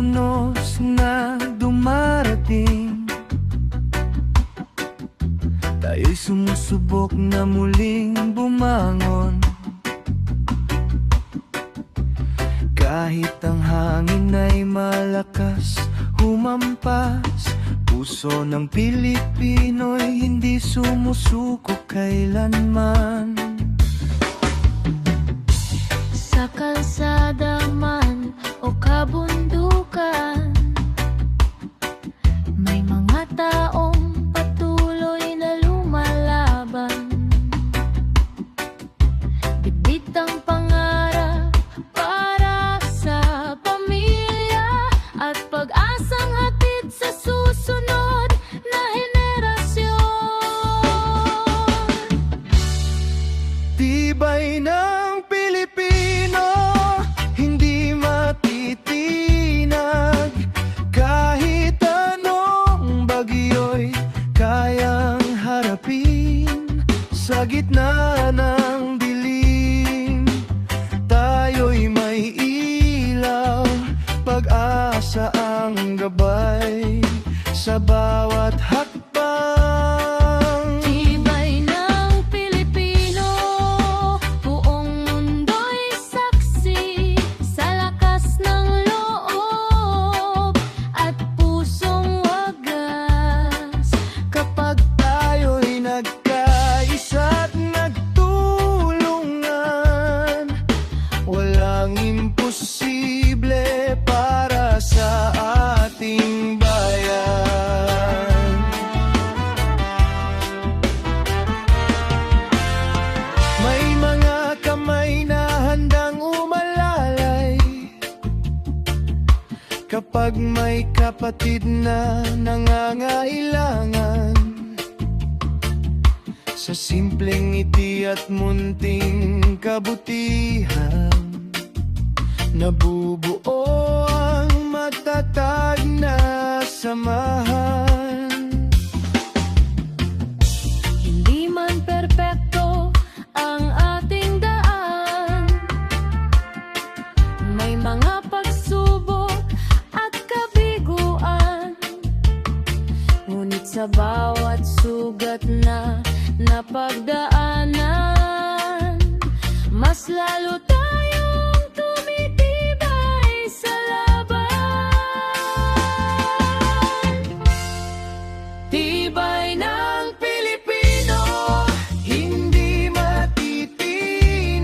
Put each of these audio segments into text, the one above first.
unos na dumarating, tayo'y sumusubok na muling bumangon. Kahit ang hangin ay malakas humampas, puso ng Pilipino'y hindi sumusuko kailanman. Sa kalsada man o kabundukan, may mga taong patuloy na lumalaban. Bitbit ang pangarap para sa pamilya at pag-asang hatid sa susunod na henerasyon. Tibay ng Pilipino, hindi matitinag. Kahit anong bagyo'y kayang harapin. Sa gitna ng dilim, tayo'y may ilaw. Pag-asa ang gabay sa bawat hakbang. Tibay ng Pilipino, buong mundo'y saksi sa lakas ng loob at pusong wagas. Kapag tayo'y nagkaisa't nagtulungan, walang imposible para sa ating bayan. May mga kamay na handang umalalay kapag may kapatid na nangangailangan. Sa simpleng ngiti at munting kabutihan, nabubuo ang matatag na samahan. Hindi man perpekto ang ating daan, may mga pagsubok at kabiguan. Ngunit sa bawat sugat na napagdaanan, mas lalo tayong tumitibay sa laban. Tibay ng Pilipino, hindi matitinag.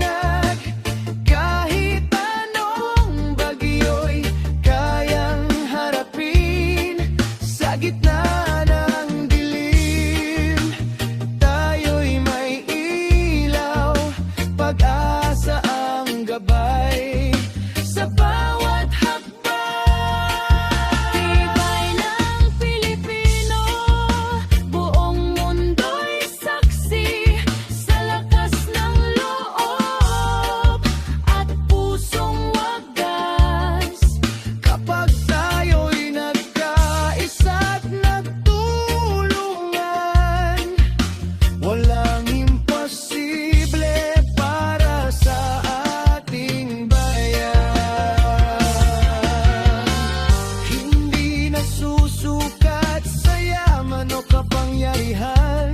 Kahit anong bagyo'y kayang harapin. Sa gitna ng dilim, tayo'y may ilaw. Pag-asa ang gabay sa bawat hakbang. Tibay ng Pilipino, buong mundo'y saksi sa lakas ng loob at pusong wagas. Kapag tayo'y nagkaisa't nagtulungan, walang imposible para sa ating bayan. Hindi nasusukat sa yaman o kapangyarihan,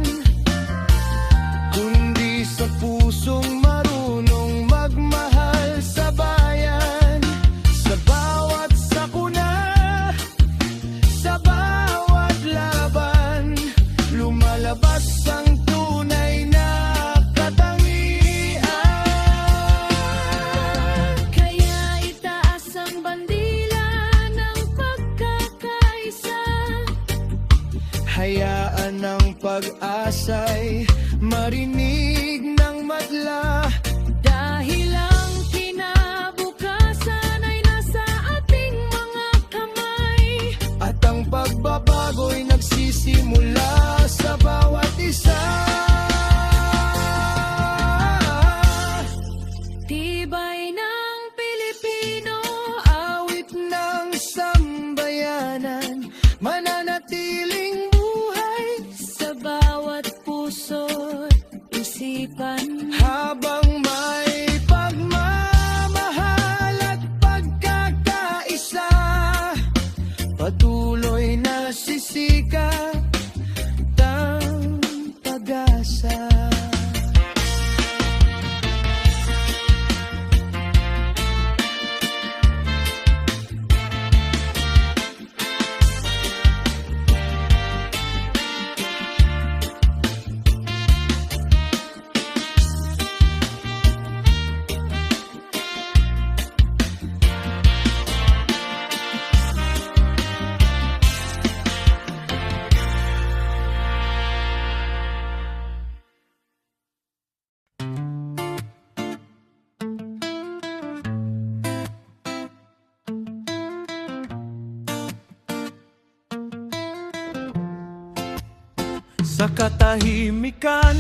kundi sa pusong marunong magmahal sa bayan. Sa bawat sakuna, sa bawat laban, lumalabas ang tunay na katangian. Kaya itaas ang bandila ng pagkakaisa. Hayaan ang pag-asa'y marinig ng madla. Dahil ang kinabukasan ay nasa ating mga kamay. At ang pagbabago'y nagsisimula sa bawat isa. Tibay ng Pilipino, Awit ng sambayanan, mananatiling buhay sa bawat puso't isipan. habang Sa katahimikan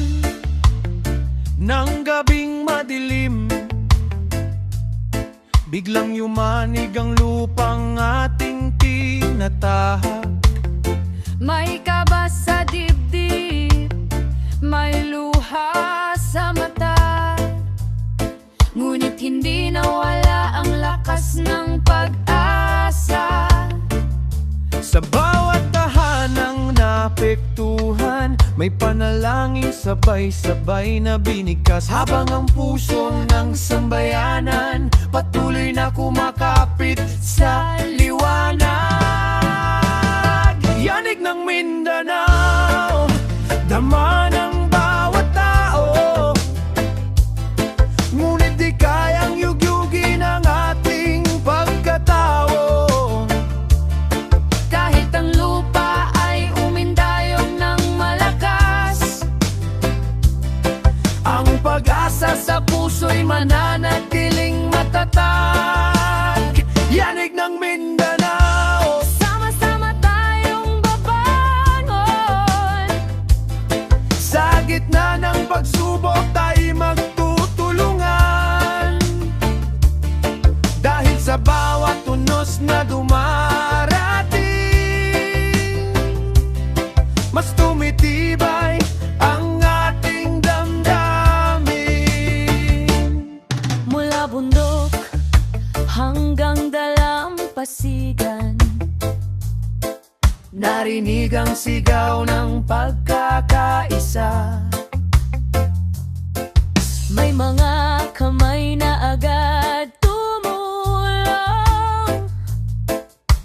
ng gabing madilim, biglang yumanig ang lupang ating tinatahak. May kaba sa dibdib, may luha sa mata, ngunit hindi nawala ang lakas ng pag-asa. Sa bawat tahanang naapektuhan, may panalangin sabay-sabay na binigkas, habang ang puso ng sambayanan patuloy na kumakapit sa liwanag. Yanig ng Mindanao, dama ng bawat tao, ngunit di kayang yugyugin ang ating pagkatao. Kahit ang lupa ay umindayong ng malakas, Ang pag-asa sa puso'y mananatiling matatag. Yanig ng Mindanao, sama-sama tayong babangon. sa gitna ng pagsubok tayo magtutulungan. Dahil sa bawat tunos na dumarating, mas tumitibay ang ating damdamin. Mula bundok hanggang dalampasigan, Narinig ang sigaw ng pagkakaisa. may mga kamay na agad tumulong.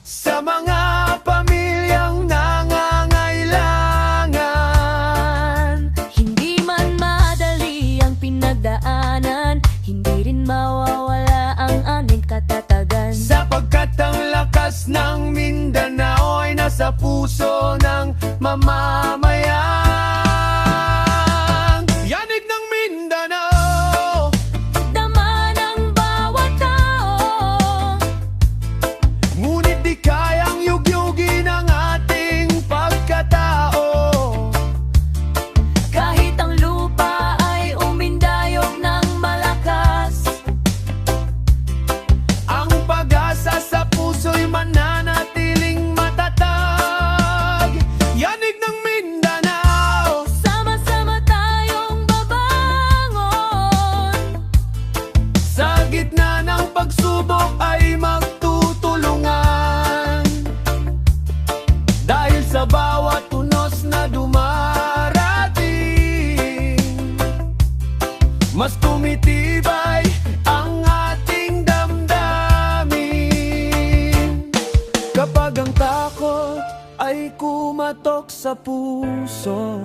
Sa mga pamilyang nangangailangan, Hindi man madali ang pinagdaanan, hindi rin mawawala ang aming katatagan. sapagkat ang lakas ng Mindanao ay nasa puso ng mamamayan. Yanig ng Mindanao, Dama ng bawat tao, ngunit di kayang yugyugin ang ating pagkatao. kahit ang lupa ay umindayog ng malakas, Ang pag-asa sa puso'y mananatiling matatag. Yanig ng Mindanao, sama-sama tayong babangon. sa gitna ng pagsubok ay magtutulungan. Dahil sa bawat tunos na dumarating, mas tumitibay ang ating damdamin. Kapag ang takot ay kumatok sa puso,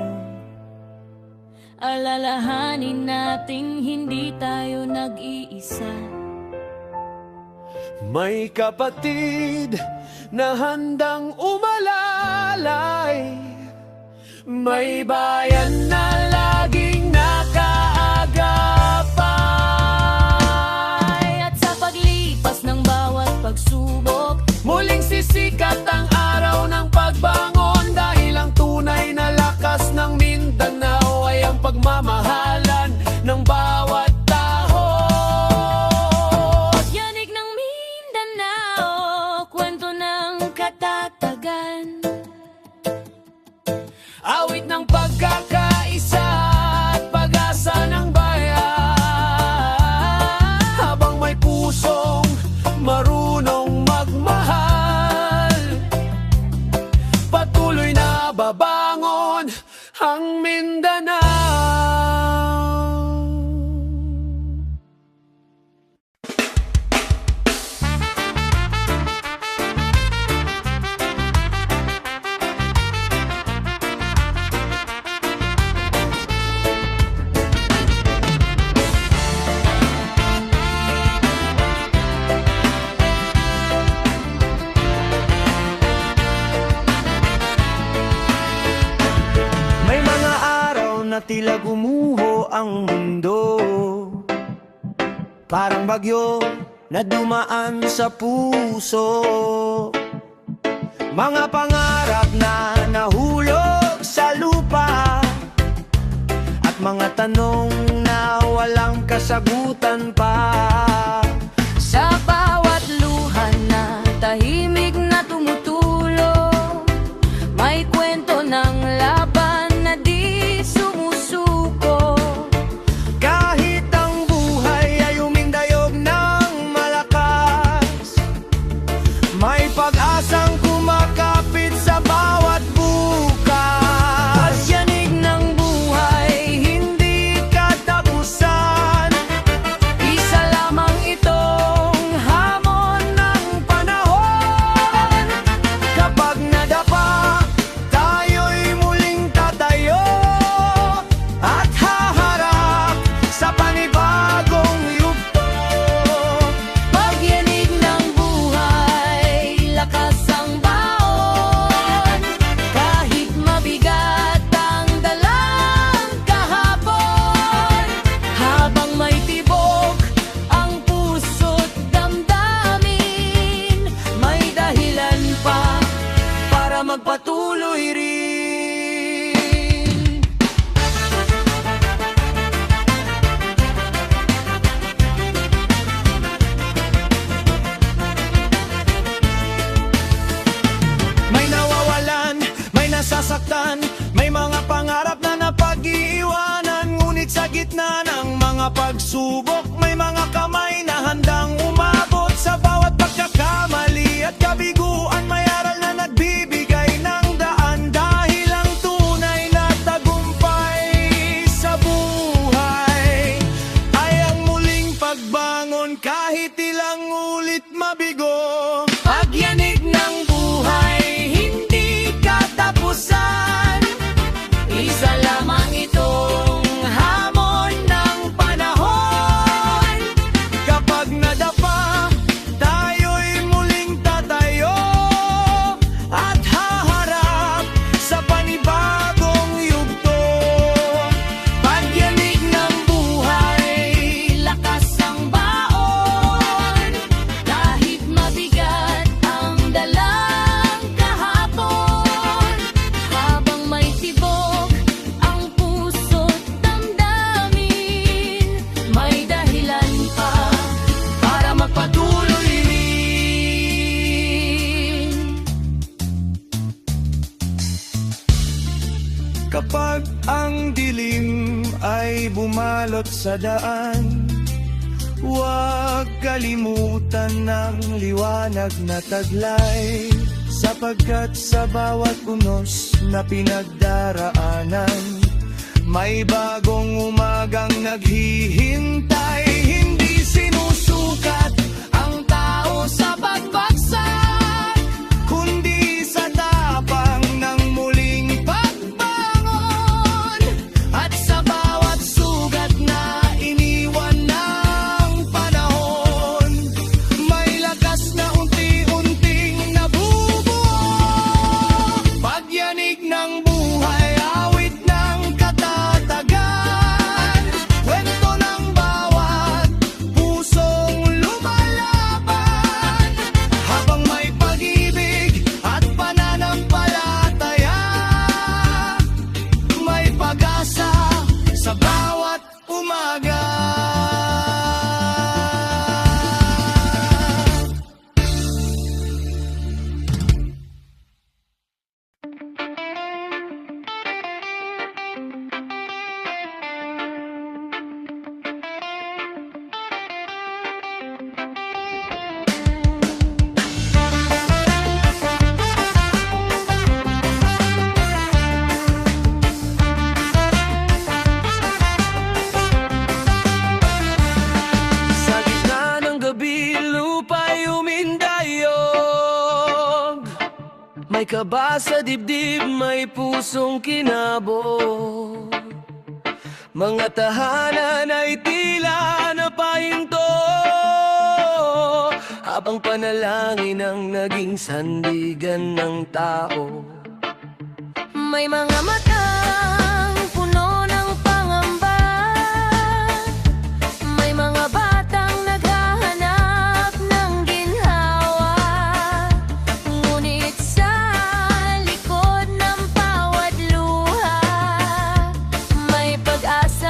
Alalahanin nating hindi tayo nag-iisa. may kapatid na handang umalalay, may bayan na laging nakaagapay. At sa paglipas ng bawat pagsubok, Muling sisikat ang araw ng pagbangon, dahil ang tunay na lakas ng Mindanao ay ang pagmamahalan ng bawat tao. yanig ng Mindanao, kwento ng katatagan. Awit ng pagkakaisa at pag-asa ng bayan, habang may pusong marunong magmahal, patuloy na babangon ang Mindanao. Tila gumuho ang mundo, parang bagyo na dumaan sa puso. Mga pangarap na nahulog sa lupa, mga tanong na walang kasagutan pa. Sa bawat luha na tahimik na tumutulo, may kwento ng laban na di sumusuko. Kahit ang buhay ay umindayog ng malakas, may pag-asang kumakapit sa bawat bukas. Pagyanig ng buhay, hindi katapusan. Isa lamang itong hamon ng panahon. Kapag nadapa, tayo'y muling tatayo at haharap sa panibagong yugto. Pagyanig ng buhay, lakas ang baon. Kahit mabigat ang dalang kahapon, habang may tibok ang puso't damdamin, may dahilan pa para magpatuloy rin. May nawawalan, may nasasaktan, may mga pangarap na napag-iiwanan. Ngunit sa gitna ng mga pagsubok, may mga kamay na handang umabot. Sa bawat pagkakamali at kabiguan, may aral na nagbibigay ng daan. Dahil ang tunay na tagumpay sa buhay ay ang muling pagbangon kahit ilang ulit mabigo. Pagyanig ng buhay, hindi katapusan. Isa lamang itong hamon ng panahon. Kapag nadapa, tayo'y muling tatayo at haharap sa panibagong yugto. Pagyanig ng buhay, Lakas ang baon. Kahit mabigat ang dalang kahapon, habang may tibok ang puso't damdamin, may dahilan pa para magpatuloy rin. kapag ang dilim ay bumalot sa daan, huwag kalimutan ng liwanag na taglay. Sapagkat sa bawat unos na pinagdaraanan, may bagong umagang naghihintay. Hindi sinusukat ang tao sa pagbagsak, kundi sa tapang ng muling pagbangon. At sa bawat sugat na iniwan ng panahon, may lakas na unti-unting nabubuo. Pagyanig ng buhay, awit ng katatagan, kwento ng bawat pusong lumalaban. Habang may pag-ibig at pananampalataya, may pag-asa sa bawat umaga. Sa gitna ng gabi, lupa'y umindayog. May kaba sa dibdib, may pusong kinabog. Mga tahanan ay tila napahinto, habang panalangin ang naging sandigan ng tao. May mga matang puno ng pangamba, may mga batang naghahanap ng ginhawa. Ngunit sa likod ng bawat luha, may pag-asa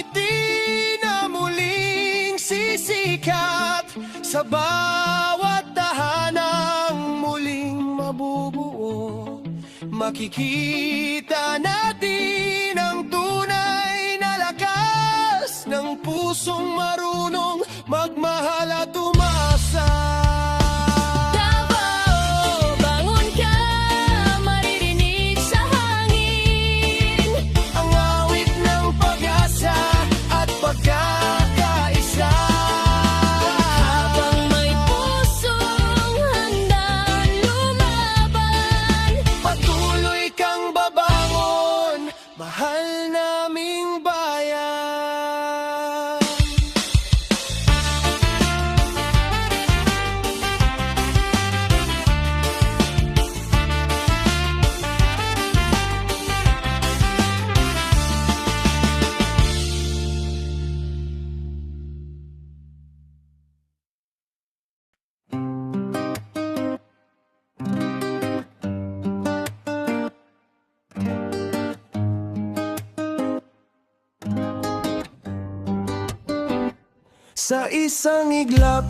ngiti na muling sisikat sa bawat tahanang muling mabubuo. Makikita natin ang tunay na lakas ng pusong marunong magmahal at umasa. Davao, bangon ka, maririnig sa hangin Ang awit ng pag-asa at pagkakaisa. habang may pusong handang lumaban. Patuloy kang babangon, mahal naming bayan. Sa isang iglap,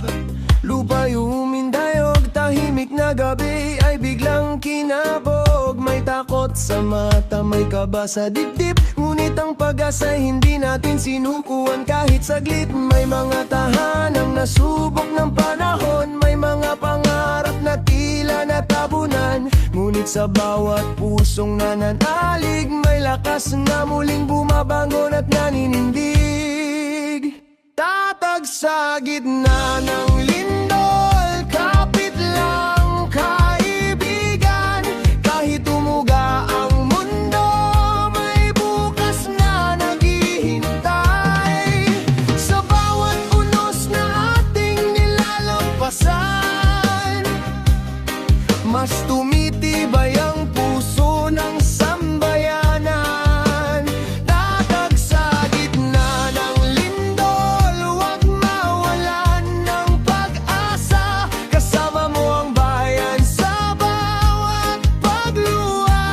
lupa'y umindayog. Tahimik na gabi ay biglang kinabog. May takot sa mata, may kaba sa dibdib. Ngunit ang pag-asa'y hindi natin sinukuan kahit saglit. May mga tahanang nasubok ng panahon. May mga pangarap na tila natabunan. Ngunit sa bawat pusong nananalig, may lakas na muling bumabangon at naninindig. Tatag sa gitna ng lindol, kapit lang kaibigan. Kahit tumuga ang mundo, may bukas na naghihintay. Sa bawat unos na ating nilalampasan, mas tumitibay ang puso ng sambayanan. Tatag sa gitna ng lindol, huwag mawalan ng pag-asa. Kasama mo ang bayan sa bawat pagluha.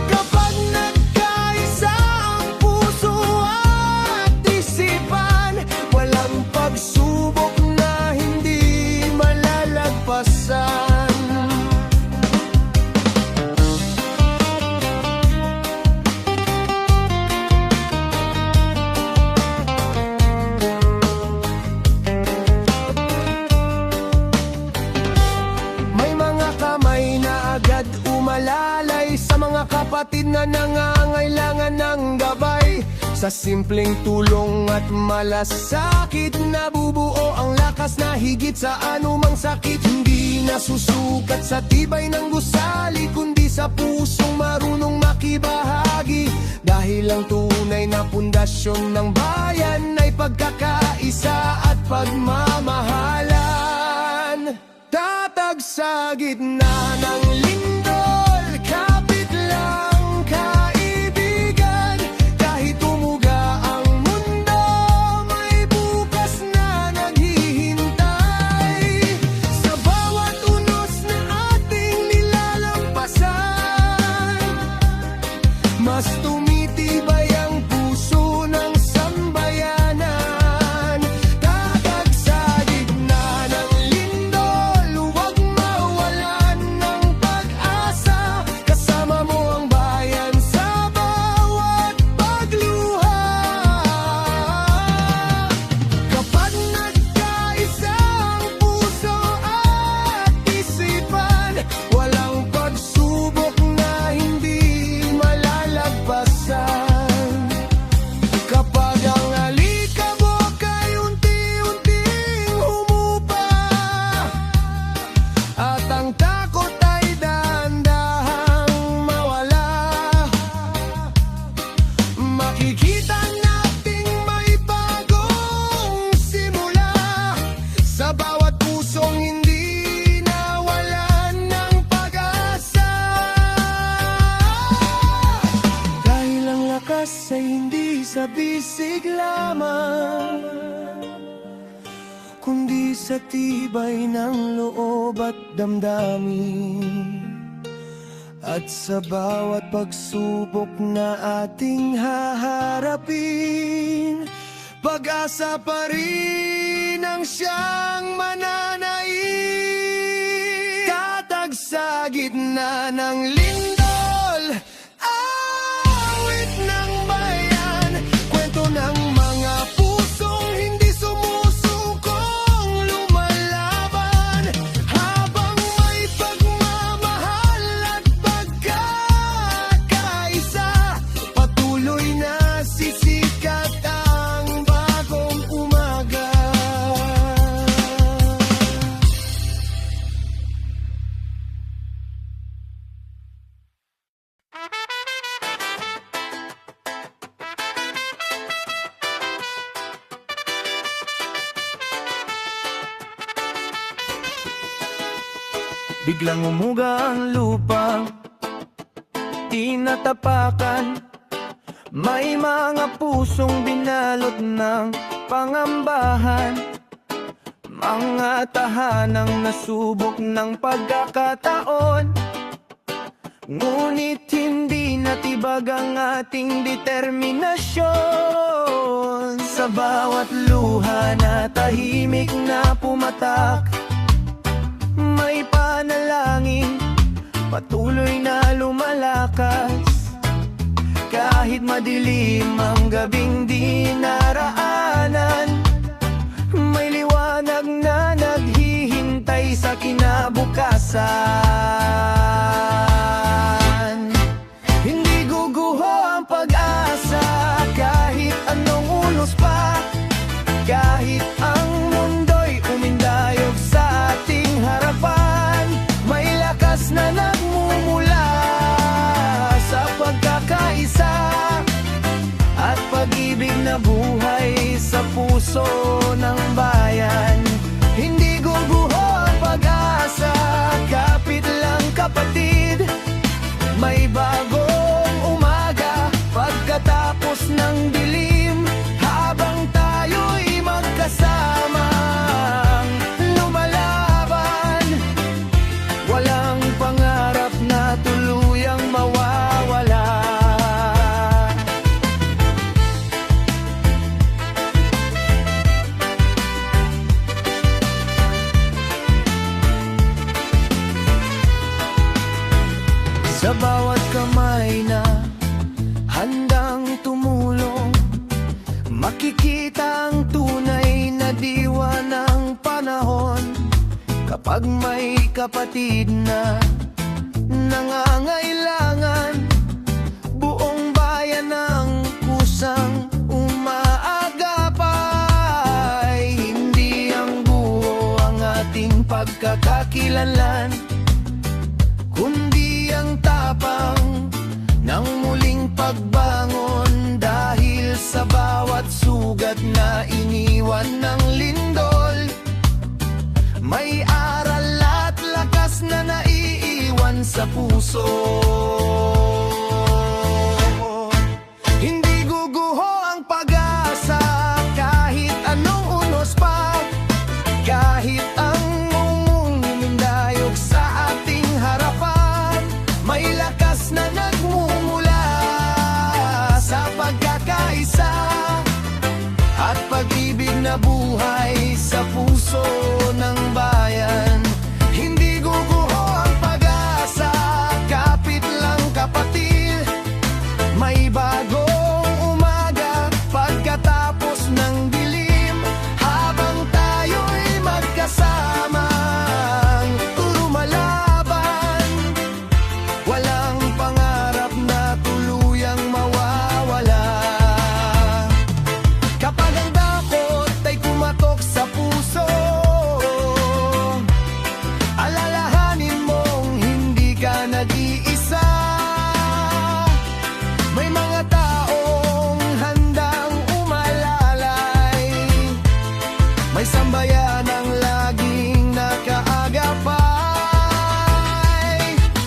Kapag nagkaisa ang puso at isipan, walang pagsubok na hindi malalagpasan. May mga kamay na agad umalalay sa mga kapatid na nangangailangan ng gabay. Sa simpleng tulong at malasakit, nabubuo ang lakas na higit sa anumang sakit. Hindi nasusukat sa tibay ng gusali, kundi sa pusong marunong makibahagi. Dahil ang tunay na pundasyon ng bayan ay pagkakaisa at pagmamahalan. Tatag sa gitna ng lindol, kapit lang kaibigan. Kahit tumuga ang mundo, may bukas na naghihintay. Sa bawat unos na ating nilalampasan, mas tumitibay ang puso ng sambayanan. Tatag sa gitna ng lindol, huwag mawalan ng pag-asa. Kasama mo ang bayan sa bawat pagluha. Kapag nagkaisa ang puso at isipan, walang pagsubok na hindi malalagpasan. Kapag ang alikabok ay unti-unting humupa, at ang takot ay dahan-dahang mawala, makikita nating may bagong simula. Sa bawat pusong hindi nawalan ng pag-asa. Dahil ang lakas ay hindi sa bisig lamang, kundi sa tibay ng loob at damdamin. At sa bawat pagsubok na ating haharapin, pag-asa pa rin ang siyang mananaig. Tatag sa gitna ng lindol, awit ng bayan, kwento ng mga pusong hindi sumusukong lumalaban. Habang may pagmamahal at pagkakaisa, patuloy na sisikat ang bagong umaga. Biglang umuga ang lupa, tinatapakan. May mga pusong binalot ng pangambahan, mga tahanang nasubok ng pagkakataon. Ngunit hindi natibag ang ating determinasyon. Sa bawat luha na tahimik na pumatak, may panalangin, patuloy na lumalakas. Kahit madilim ang gabing di naraanan, may liwanag na naghihintay sa kinabukasan. Hindi guguho ang pag-asa kahit anong unos pa, kahit ang mundo'y umindayog sa ating harapan. May lakas na nagmumula sa pagkakaisa at pag-ibig na buhay sa puso ng bayan. Hindi guguho ang pag-asa, kapit lang kapatid. May bagong umaga pagkatapos ng dilim, habang tayo'y magkasamang lumalaban. Walang pangarap na tuluyang mawawala. Sa bawat kamay na handang tumulong, makikita ang tunay na diwa ng panahon. Kapag may kapatid na nangangailangan, buong bayan ng kusang umaagapay. Hindi ang buo ang ating pagkakakilanlan, kundi ang tapang ng muling pagbangon. Dahil sa bawat sugat na iniwan ng lindol, may aral at lakas na naiiwan sa puso. Hindi guguho ang pag-asa kahit anong unos pa, kahit ang mumong humindayog sa ating harapan. May lakas na nagmumula sa pagkakaisa at pag-ibig na buhay sa puso ng bayan. Hindi guguho ang pag-asa, kapit lang kapatid. May bagong umaga pagkatapos ng dilim, habang tayo'y magkasamang lumalaban. Walang pangarap na tuluyang mawawala. Kapag ang dakot ay kumatok sa puso, alalahanin mong hindi ka nag-iisa. May mga taong handang umalalay, may sambayan ang laging nakaagapay.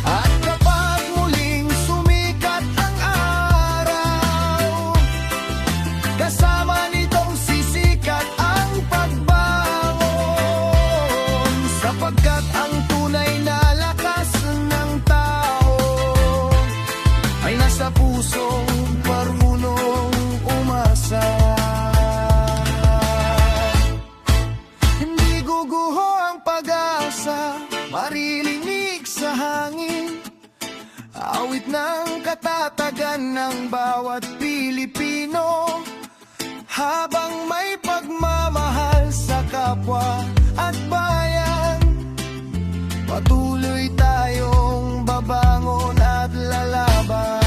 At kapag muling sumikat ang araw, kasama nitong sisikat ang pagbangon. Sapagkat ang tunay na lakas ng tao habang may pagmamahal sa kapwa at bayan. Patuloy tayong babangon at lalaban.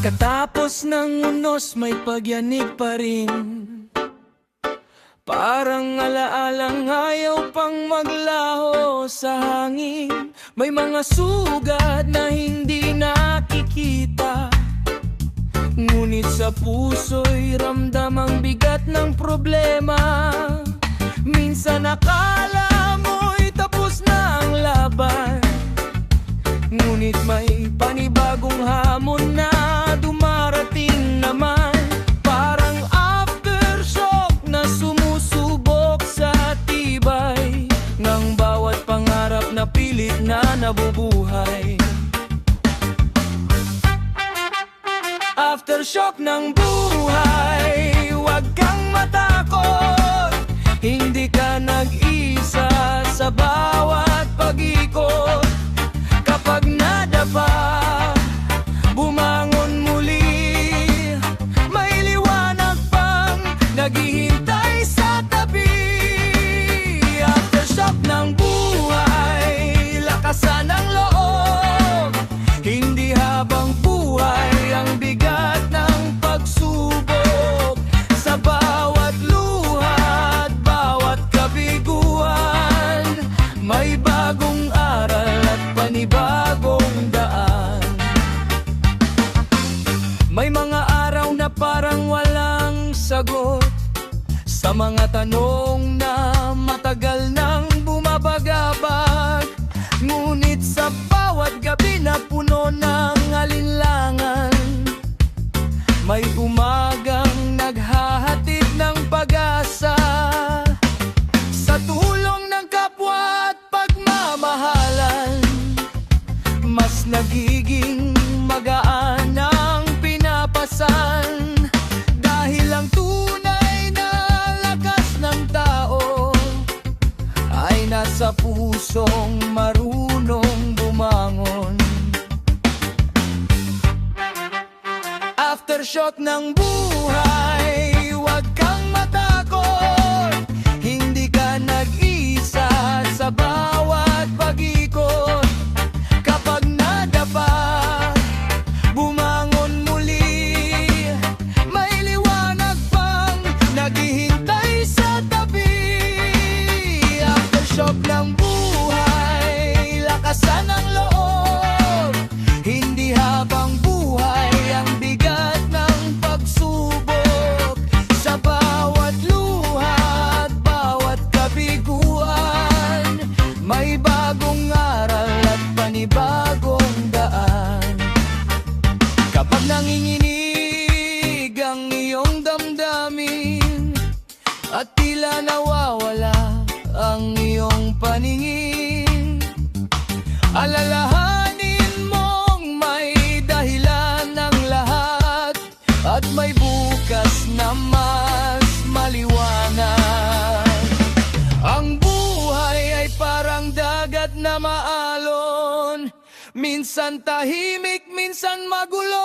Pagkatapos ng unos may pagyanig pa rin, parang alaalang ayaw pang maglaho sa hangin. May mga sugat na hindi nakikita, ngunit sa puso'y ramdam ang bigat ng problema. Minsan akala mo'y tapos na ang laban, ngunit may panibagong hamon na dumarating naman. Parang aftershock na sumusubok sa tibay ng bawat pangarap na pilit na nabubuhay. Aftershock ng buhay, huwag kang matakot. Hindi ka nag-isa sa bawat pag-ikot. Kapag nadapa, bumangon muli. May liwanag pang naghihintay sa tabi. Aftershock ng buhay, lakasan ang loob. Hindi habang buhay ang bigat ng pagsubok. Sa bawat luha at bawat kabiguan, may bagong aral at panibagong daan. May mga araw na parang walang sagot sa mga tanong na matagal nang bumabagabag. Ngunit sa bawat gabi na puno ng alinlangan, may umagang naghahatid ng pag-asa. Sa tulong ng kapwa at pagmamahalan, mas nagiging magaan ang pinapasan. Dahil ang tunay na lakas ng tao ay nasa pusong marunong bumangon. Aftershock ng buhay, huwag kang matakot. Hindi ka nag-isa sa bawat pag-ikot. Kapag nadapa, bumangon muli. May liwanag pang naghihintay sa tabi. Aftershock ng buhay, lakasan ang loob. Hindi habang buhay ang bigat ng pagsubok. Sa bawat luha at bawat kabiguan, may bagong aral at panibagong daan. Kapag nanginginig ang iyong damdamin at tila nawawala ang iyong paningin, alalahanin mong may dahilan ng lahat at may bukas na mas maliwanag. Ang buhay ay parang dagat na maalon, minsan tahimik, minsan magulo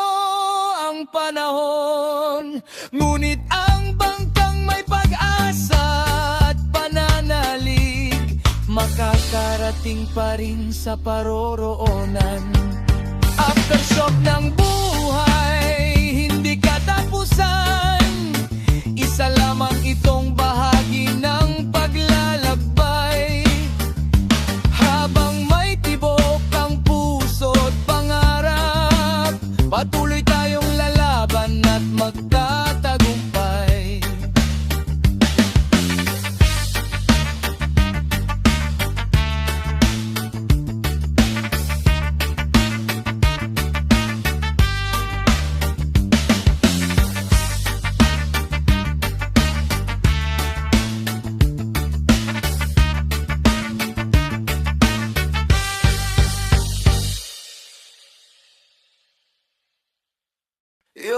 ang panahon. Ngunit ang bangkang may pag-asa at pananalig, makakarating pa rin sa paroroonan. Aftershock ng buhay, hindi katapusan. Isa lamang itong bahagi ng paglalakbay.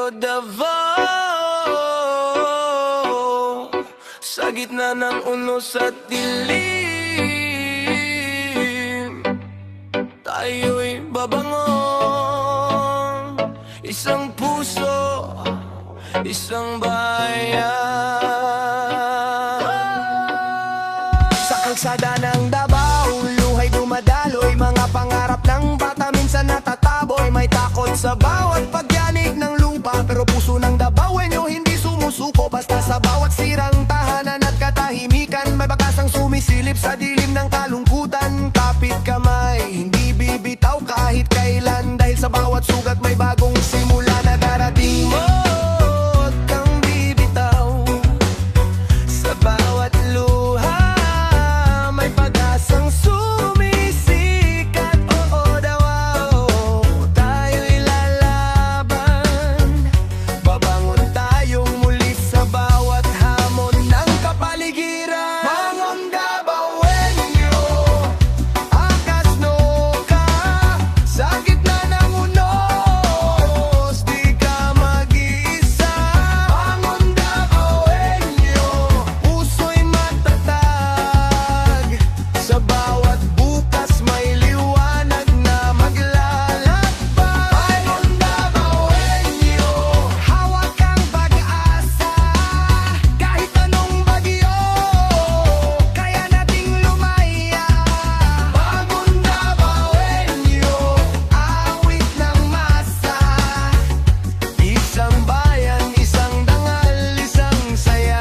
Davao, sa gitna ng unos at dilim, tayo'y babangon. Isang puso, isang bayan. Sa kalsada ng Davao, luhay dumadaloy, mga pangarap ng bata minsan natataboy. May takot sa bawat pagyanig ng lupa, pero puso ng Davaoenyo hindi sumusuko. Basta sa bawat sirang tahanan at katahimikan, may bakasang sumisilip sa dilim ng kalungkutan. Kapit kamay, hindi bibitaw kahit kailan, dahil sa bawat sugat may bagong simula na darating mo. Huwag kang bibitaw, sa bawat luha may pag-asang sumisikat. Oo, Davao, tayo'y lalaban. Babangon tayong muli sa bawat hamon ng kapaligiran. Bangon Davaoenyo, akas ka sa gitna ng unos, di ka mag-iisa. Bangon Davaoenyo, puso'y matatag, sa bawat bukas may liwanag na maglalakbay. Bangon Davaoenyo, hawak ang pag-asa, kahit anong bagyo, kaya nating lumaya. Bangon Davaoenyo, awit ng masa, isang bayan, isang dangal, isang saya.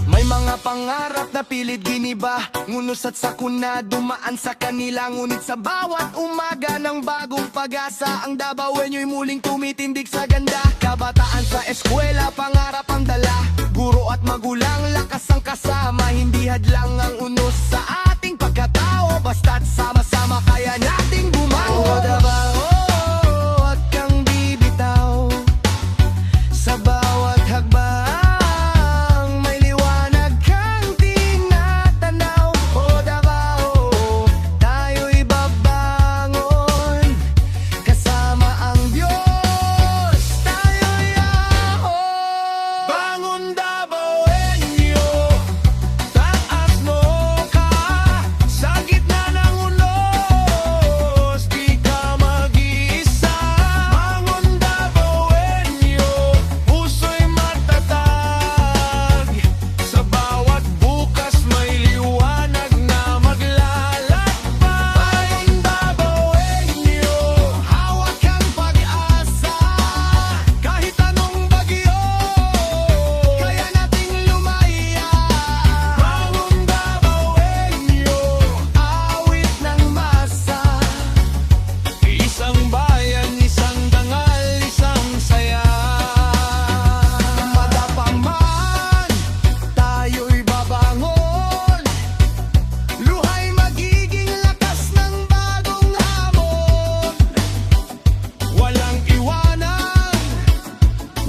May mga pangarap na pilit giniba, ngunos at sakuna dumaan sa kanila. Ngunit sa bawat umaga ng bagong pag-asa, ang Davaoenyo'y muling tumitindig sa ganda. Kabataan sa eskwela, pangarap ang dala, guro at magulang, lakas ang kasama. Hindi hadlang ang unos sa ating pagkatao, basta't sama-sama kaya nating bumangon. Oh, Davao, huwag kang bibitaw, sa bawat hakbang may liwanag kang tinatanaw. Oh, Davao, tayo'y babangon, kasama ang Diyos, tayo'y ahon. Bangon Davaoenyo, taas mo ka, sa gitna ng unos, di ka mag-iisa. Bangon Davaoenyo, puso'y matatag, sa bawat bukas may liwanag na maglalakbay. Bangon Davaoenyo, hawak ang pag-asa, kahit anong bagyo, kaya nating lumaya. Bangon Davaoenyo, awit ng masa, isang bayan, isang dangal, isang saya. Madapa man, tayo'y babangon, luhay magiging lakas ng bagong hamon. Walang iwanan,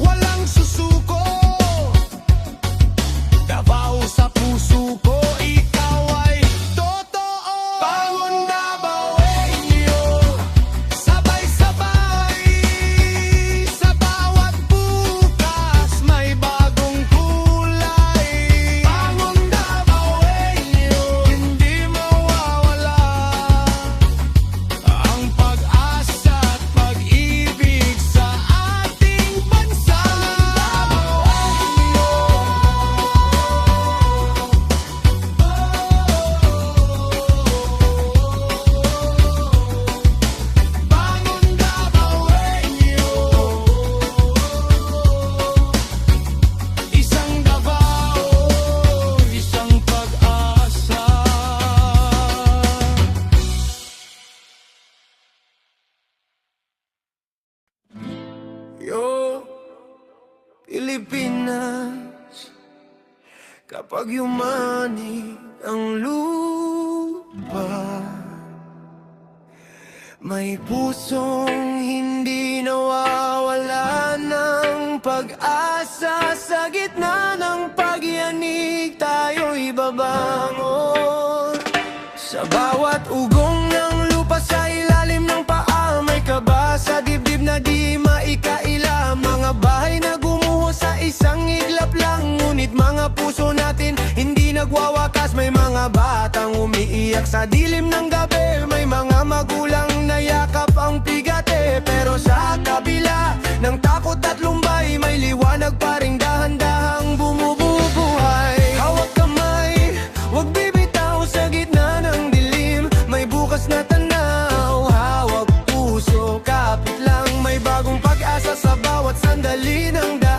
walang susuko, Davao sa puso ko, ikaw ay totoo. Bangon Davaoenyo, sabay-sabay, sa bawat bukas may bagong kulay. Bangon Davaoenyo, hindi mawawala ang pag-asa at pag-ibig sa ating bansa. Bangon Davaoenyo, isang Davao, isang pag-asa. Yo, Pilipinas, kapag yumanig ang lupa, may pusong hindi nawawala ng pag-asa. Sa gitna ng pagyanig, tayo'y babangon. Sa bawat ugong ng lupa, sa ilalim ng paa, may kaba sa dibdib na di puso natin hindi nagwawakas. May mga batang umiiyak sa dilim ng gabi, may mga magulang na yakap ang bigate. Pero sa kabila ng takot at lumbay, may liwanag pa ring dahan-dahang bumubuhay. Hawak kamay, wag bibitaw sa gitna ng dilim, may bukas na tanaw. Hawak puso, kapit lang, may bagong pag-asa sa bawat sandali ng daan.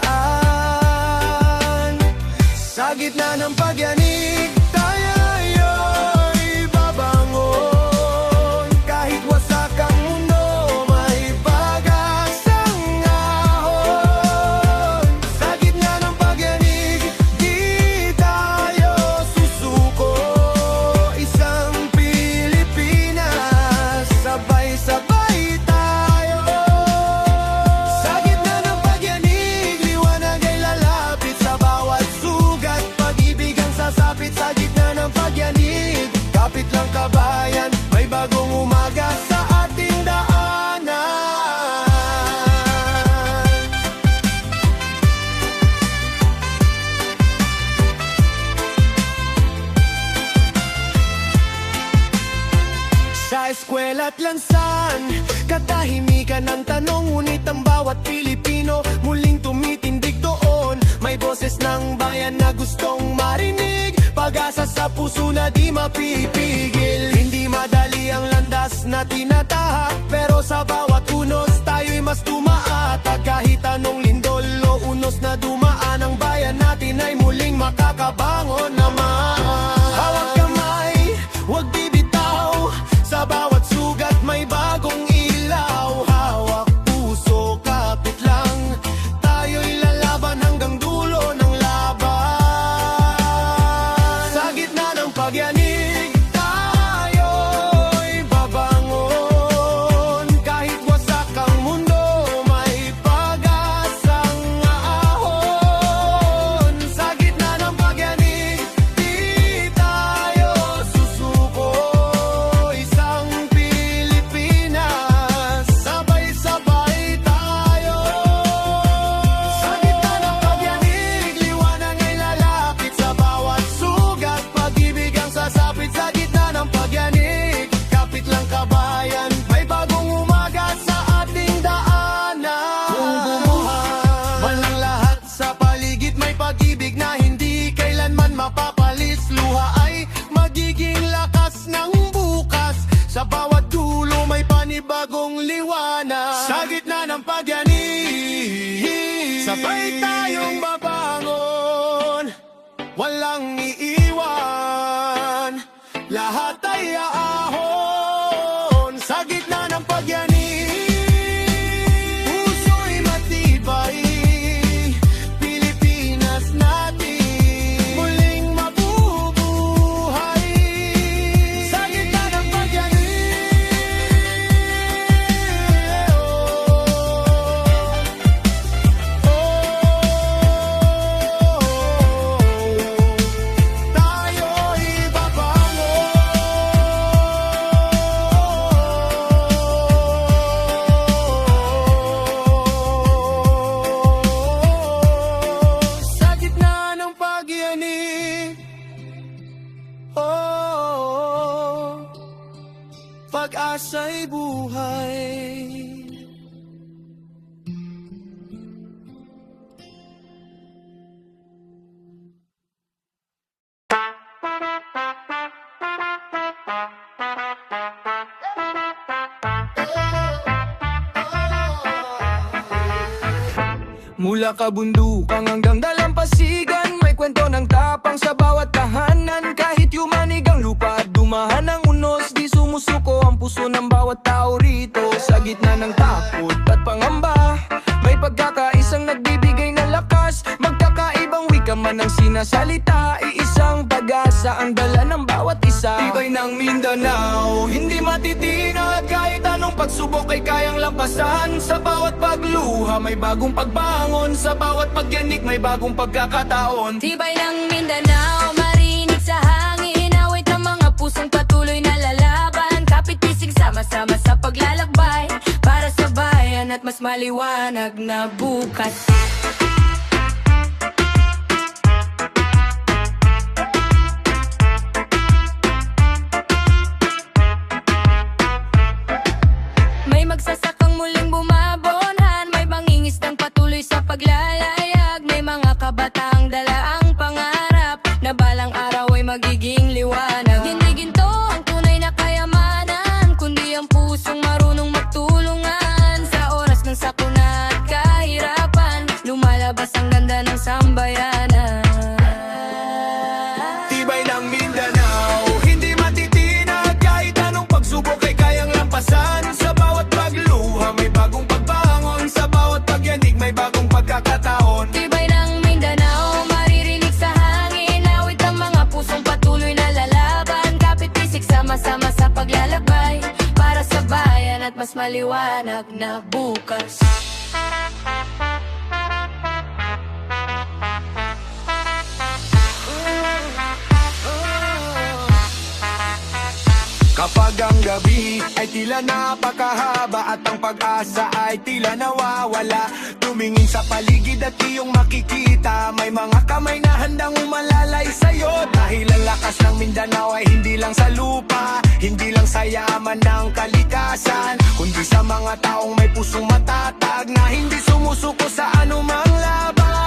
Sa gitna ng pagyanig, tayo'y babangon. Kahit wasak ang mundo, may pag-asang ahon. Sa gitna ng pagyanig, di tayo susuko. Isang Pilipinas, sabay-sabay tayo. Sa gitna ng pagyanig, liwanag ay lalapit sa bawat sugat. Pag-ibig ang sasapit sa gitna ng pagyanig. Kapit lang kabayan, may bagong umaga sa ating daanan. Sa eskwela at lansan, katahimikan ang tanong, ngunit ang bawat Pilipino muling tumitindig doon. May boses ng bayan na gustong marinig, pag-asa sa puso na di mapipigil. Hindi madali ang landas na tinatahak, pero sa bawat unos tayo'y mas tumaatag. Kahit anong lindol o unos na dumaan, ang bayan natin ay muling makakabangon naman. Hawak kamay, wag bibitaw, sa bawat sugat may bagong ilaw. Hawak puso, kapit lang, tayo'y lalaban hanggang dulo ng laban. Sa gitna ng pagyanig, tayo'y babangon. Kahit wasak ang mundo, may pag-asang ahon. Sa gitna ng pagyanig, di tayo susuko. Isang Pilipinas, sabay-sabay tayo. Sa gitna ng pagyanig, liwanag ay lalapit sa bawat sugat. Pag-ibig ang sasapit sa gitna ng pagyanig. Kapit lang kabayan, may bagong umaga sa ating daanan. Kung bumuhay man ang lahat sa paligid, may pag-ibig na hindi kailanman mapapalis. Luha ay magiging lakas ng bukas. Sa bawat dulo may panibagong liwanag. Sa gitna ng pagyanig, sabay tayong babangon. Walang iiwan, lahat ay aahon. Sa gitna ng pagyanig, puso'y matibay. Pilipinas natin muling mabubuhay. Sa gitna ng pagyanig, tayo'y babangon. Sa gitna ng pagyanig, pag-asa'y buhay. Mula kabundukan hanggang dalampasigan, may kwento ng tapang sa bawat tahanan. Kahit yumanig ang lupa at dumahan ang unos, di sumusuko ang puso ng bawat tao rito. Sa gitna ng takot at pangamba, may pagkakaisang nagbibigay ng lakas. Magkakaibang wika man ang sinasalita, iisang pag-asa ang dala ng bawat isa. Tibay ng Mindanao, hindi matitinag. Kahit anong pagsubok ay kayang lampasan. Sa bawat pagluha may bagong pagbangon. Sa bawat pagyanig may bagong pagkakataon. Tibay ng Mindanao, marinig sa hangin, awit ng mga pusong patuloy na lalaban. Kapit-pisig sama-sama sa paglalakbay, para sa bayan at mas maliwanag na bukas. Tibay ng Mindanao, hindi matitinag kahit anong pagsubok ay kayang lampasan. Sa bawat pagluha may bagong pagbangon, sa bawat pagyanig may bagong pagkakataon. Tibay ng Mindanao, maririnig sa hangin, awit ang mga pusong patuloy na lalaban. Kapit-bisig sama-sama sa paglalakbay, para sa bayan at mas maliwanag na bukas. Kapag ang gabi ay tila napakahaba at ang pag-asa ay tila nawawala, tumingin sa paligid at iyong makikita may mga kamay na handang umalalay sa'yo. Dahil ang lakas ng Mindanao ay hindi lang sa lupa, hindi lang sa yaman ng kalikasan, kundi sa mga taong may pusong matatag na hindi sumusuko sa anumang laban.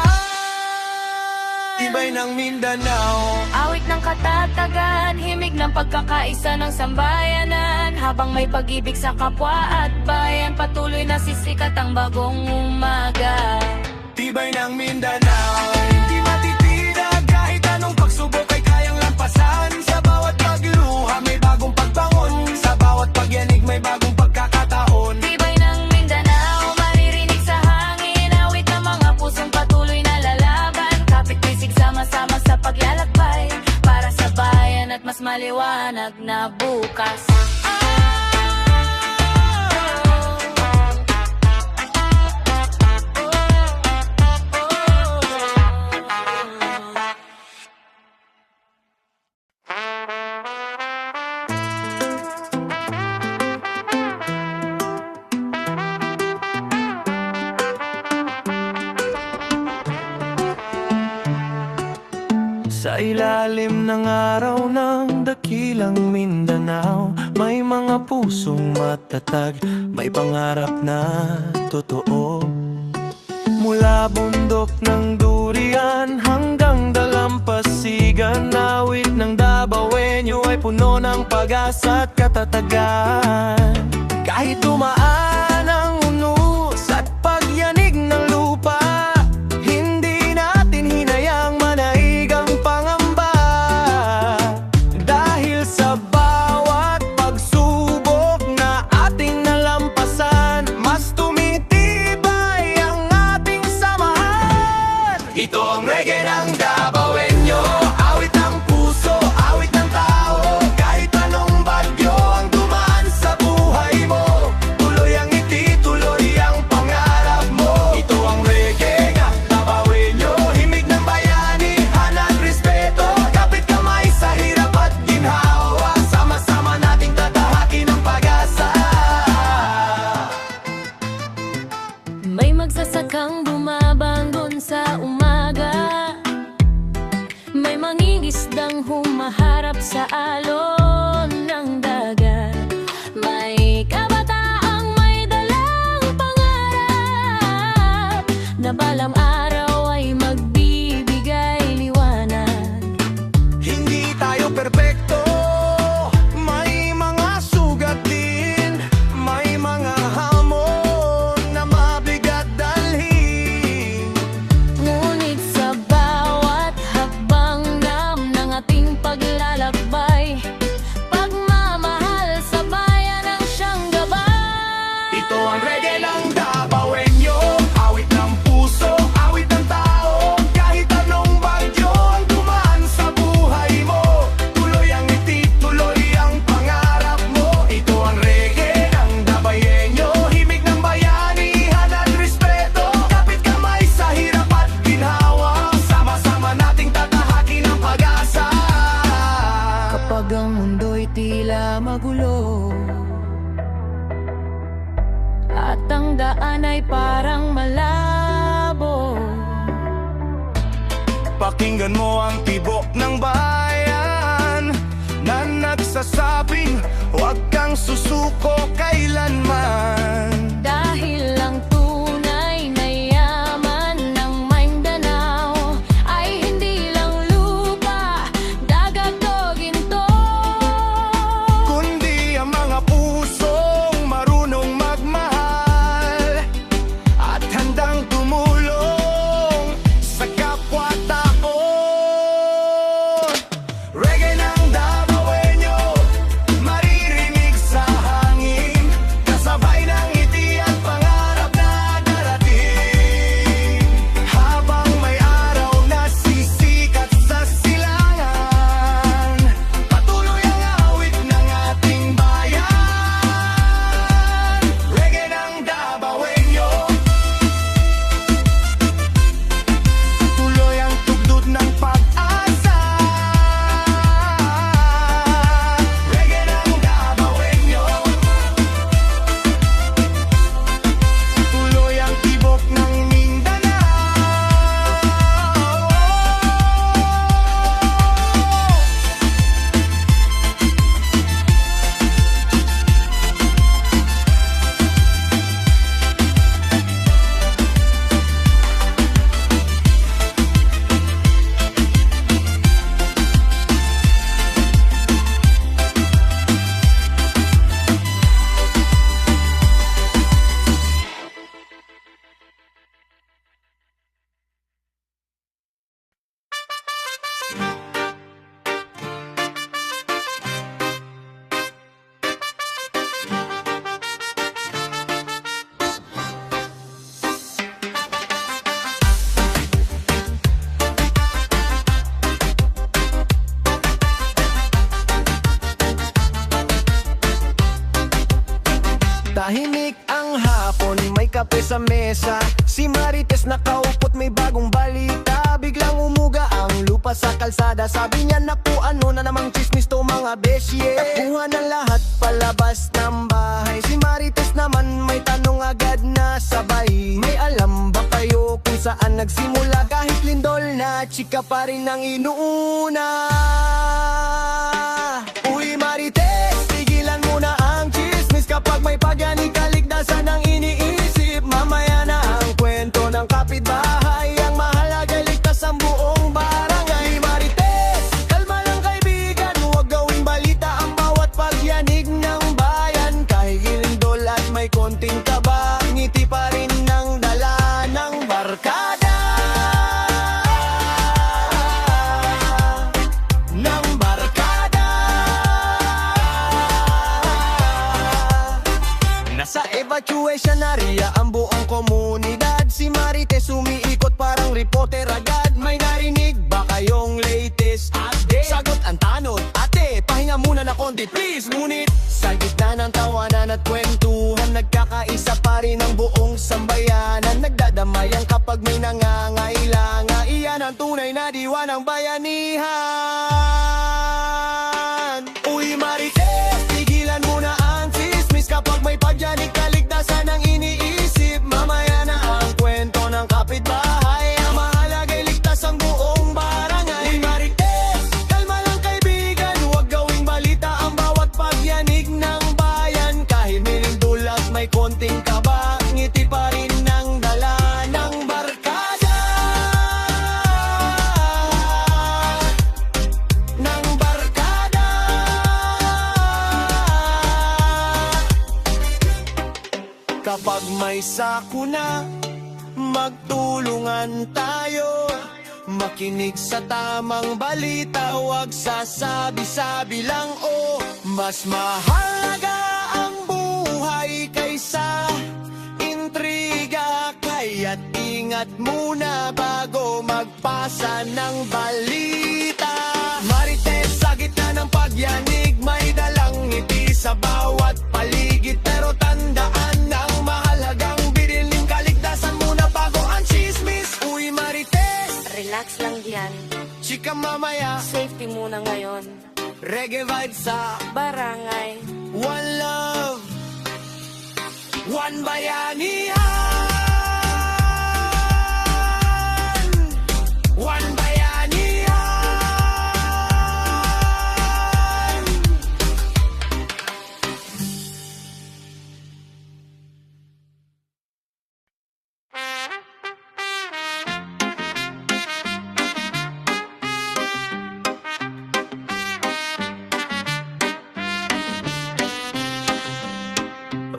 Tibay ng Mindanao, Awit ng katatagan, himig ng pagkakaisa ng sambayanan. Habang may pag-ibig sa kapwa at bayan, patuloy na sisikat ang bagong umaga. tibay ng Mindanao, hindi matitinag kahit anong pagsubok ay kayang lampasan. Sa bawat pagluha may bagong pagbangon, sa bawat pagyanig may bagong pagkakataon. Tibay ng Mindanao, maririnig sa hangin, awit ng mga pusong patuloy na lalaban. Kapit-bisig sama-sama sa paglalakbay, para sa bayan at mas maliwanag na bukas. Sa ilalim ng araw ng dakilang Mindanao, may mga pusong matatag, may pangarap na totoo. Mula bundok ng durian hanggang dalampasigan, awit ng Dabawenyo ay puno ng pag-asa at katatagan. Kahit tumaan ang unos at pagyanig ng lupa, hindi natin hinayang manaig ang pangamba. Dahil sa bawat pagsubok na ating nalampasan, mas tumitibay ang ating samahan. Ito ang reggae ng Dabawenyo, awit ng puso, awit ng tao. Kahit anong bagyo ang dumaan sa buhay mo, tuloy ang ngiti, tuloy ang pangarap mo. Ito ang reggae ng Dabawenyo, himig ng bayanihan at respeto. Kapit kamay sa hirap at ginhawa, sama-sama nating tatahakin ang pag-asa. May magsasakang bumabangon sa umaga, may mangingisdang humaharap sa alon ng dagat. May kabataang may dalang pangarap, na balang araw ay magbibigay liwanag. Hindi tayo perpekto, may mga sugat din, may mga hamon na mabigat dalhin. Ngunit sa bawat hakbang ng ating paglalakbay, pagmamahal sa bayan ang siyang gabay. Ito ang reggae ng Dabawenyo, awit ng puso, awit ng tao. Kahit anong bagyo ang dumaan sa buhay mo, tuloy ang ngiti, tuloy ang pangarap mo. Ito ang reggae ng Dabawenyo, himig ng bayanihan at respeto. Kapit kamay sa hirap at ginhawa, sama-sama nating tatahakin ang pag-asa. Kapag ang mundo'y tila magulo at ang daan ay parang malabo, Pakinggan mo ang tibok ng bayan na nagsasabing huwag kang susuko kailanman. dahil ang tunay na yaman ng Mindanao ay hindi lang lupa, dagat o ginto, Kundi ang mga pusong marunong magmahal at handang tumulong sa kapwa-tao. sa mesa. Si Marites nakaupot may bagong balita. Biglang umuga ang lupa sa kalsada. Sabi niya, naku, ano na namang chismis to mga besye. Nakuha ng lahat palabas ng bahay. Si Marites naman may tanong agad na sabay. May alam ba kayo kung saan nagsimula? Kahit lindol na chika pa rin ang inuuna. Uy Marites, tigilan mo na ang chismis. Kapag may pagyanig kaligtasan ang iniisip. Mamaya na ang kwento ng kapitbahay. Ang mahalaga ligtas ang buong barangay. Marites, kalma lang kaibigan. Huwag gawing balita ang bawat pagyanig ng bayan. Kahit ilindol at may konting kaba, ngiti pa rin ang dala ng barkada. Ng barkada. Nasa evacuation area ang buong komunidad. Si Marites umiikot parang reporter agad. May narinig ba kayong latest update? Sagot ang tanod, ate, pahinga muna na konti please. Ngunit sa gitna ng tawanan at kwentuhan, nagkakaisa pa rin ang buong sambayanan. Nagdadamayan kapag may nangangailangan. Iyan ang tunay na diwa ng bayanihan. Uy Marites, tigilan mo na ang chismis. Kapag may pagyanig kaligtasan ang iniisip. Mamaya na ang kwento ng kapitbahay. Ang mahalaga'y ligtas ang buong barangay. Uy Marites, kalma lang kaibigan. Huwag gawing balita ang bawat pagyanig ng bayan. Kahit nilindol at may konting kaba, ngiti pa rin ang dala ng barkada. Ng barkada. Kapag may sakuna, magtulungan tayo. Makinig sa tamang balita, huwag sasabi-sabi lang o. Mas mahalaga ang buhay kaysa intriga. Kaya't ingat muna bago magpasa ng balita. Marites, sa gitna ng pagyanig, may dalang ngiti sa bawat paligid. Pero tandaan ang mahalagang biriling kaligtasan muna bago ang chismis. Uy Marites, Relax lang diyan, chika mamaya. safety muna ngayon. Reggae vibes sa Barangay, One Love, One Bayanihan. One Bayanihan.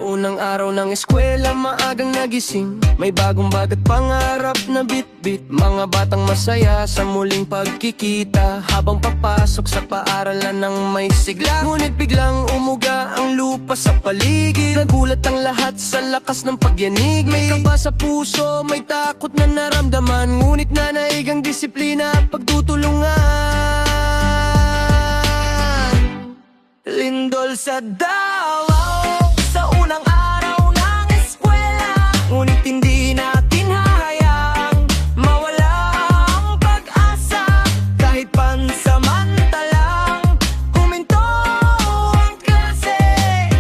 Unang araw ng eskwela, maagang nagising. May bagong bagat pangarap na bit-bit. Mga batang masaya sa muling pagkikita. Habang papasok sa paaralan ng may sigla. Ngunit biglang umuga ang lupa sa paligid. Nagulat ang lahat sa lakas ng pagyanig. May kaba sa puso, may takot na naramdaman. Ngunit nanaig ang disiplina at pagtutulungan. Lindol sa Davao sa unang araw ng eskwela. Ngunit hindi natin hahayaang mawala ang pag-asa. Kahit pansamantalang huminto ang klase,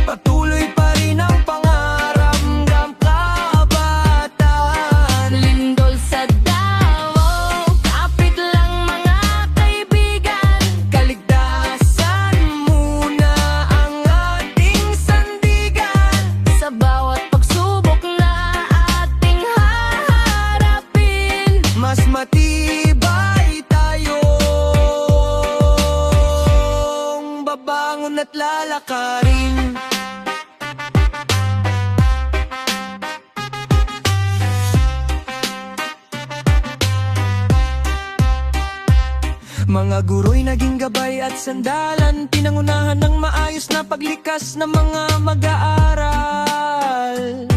patuloy pa rin ang pangarap ng kabataan. lindol sa Davao, kapit lang mga kaibigan. Kaligtasan muna ang ating sandigan. Sa bawat pagsubok na ating haharapin, Mas matibay tayong babangon at lalakarin. Mga guro'y naging gabay at sandalan. Pinangunahan ng maayos na paglikas ng mga mag-aaral.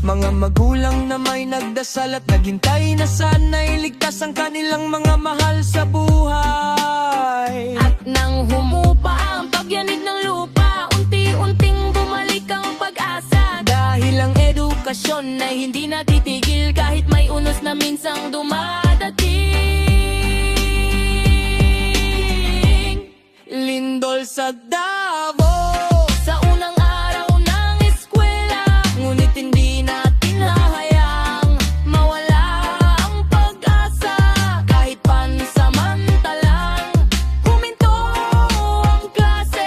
Mga magulang na may nagdasal at naghintay na sana'y ligtas ang kanilang mga mahal sa buhay. at nang humupa ang pagyanig ng lupa, unti-unting bumalik ang pag-asa. Dahil ang edukasyon edukasyon ay hindi natitigil kahit may unos na minsang dumadating. Lindol sa Davao, sa unang araw ng eskwela, ngunit hindi natin hahayaang mawala ang pag-asa. Kahit pansamantalang huminto ang klase,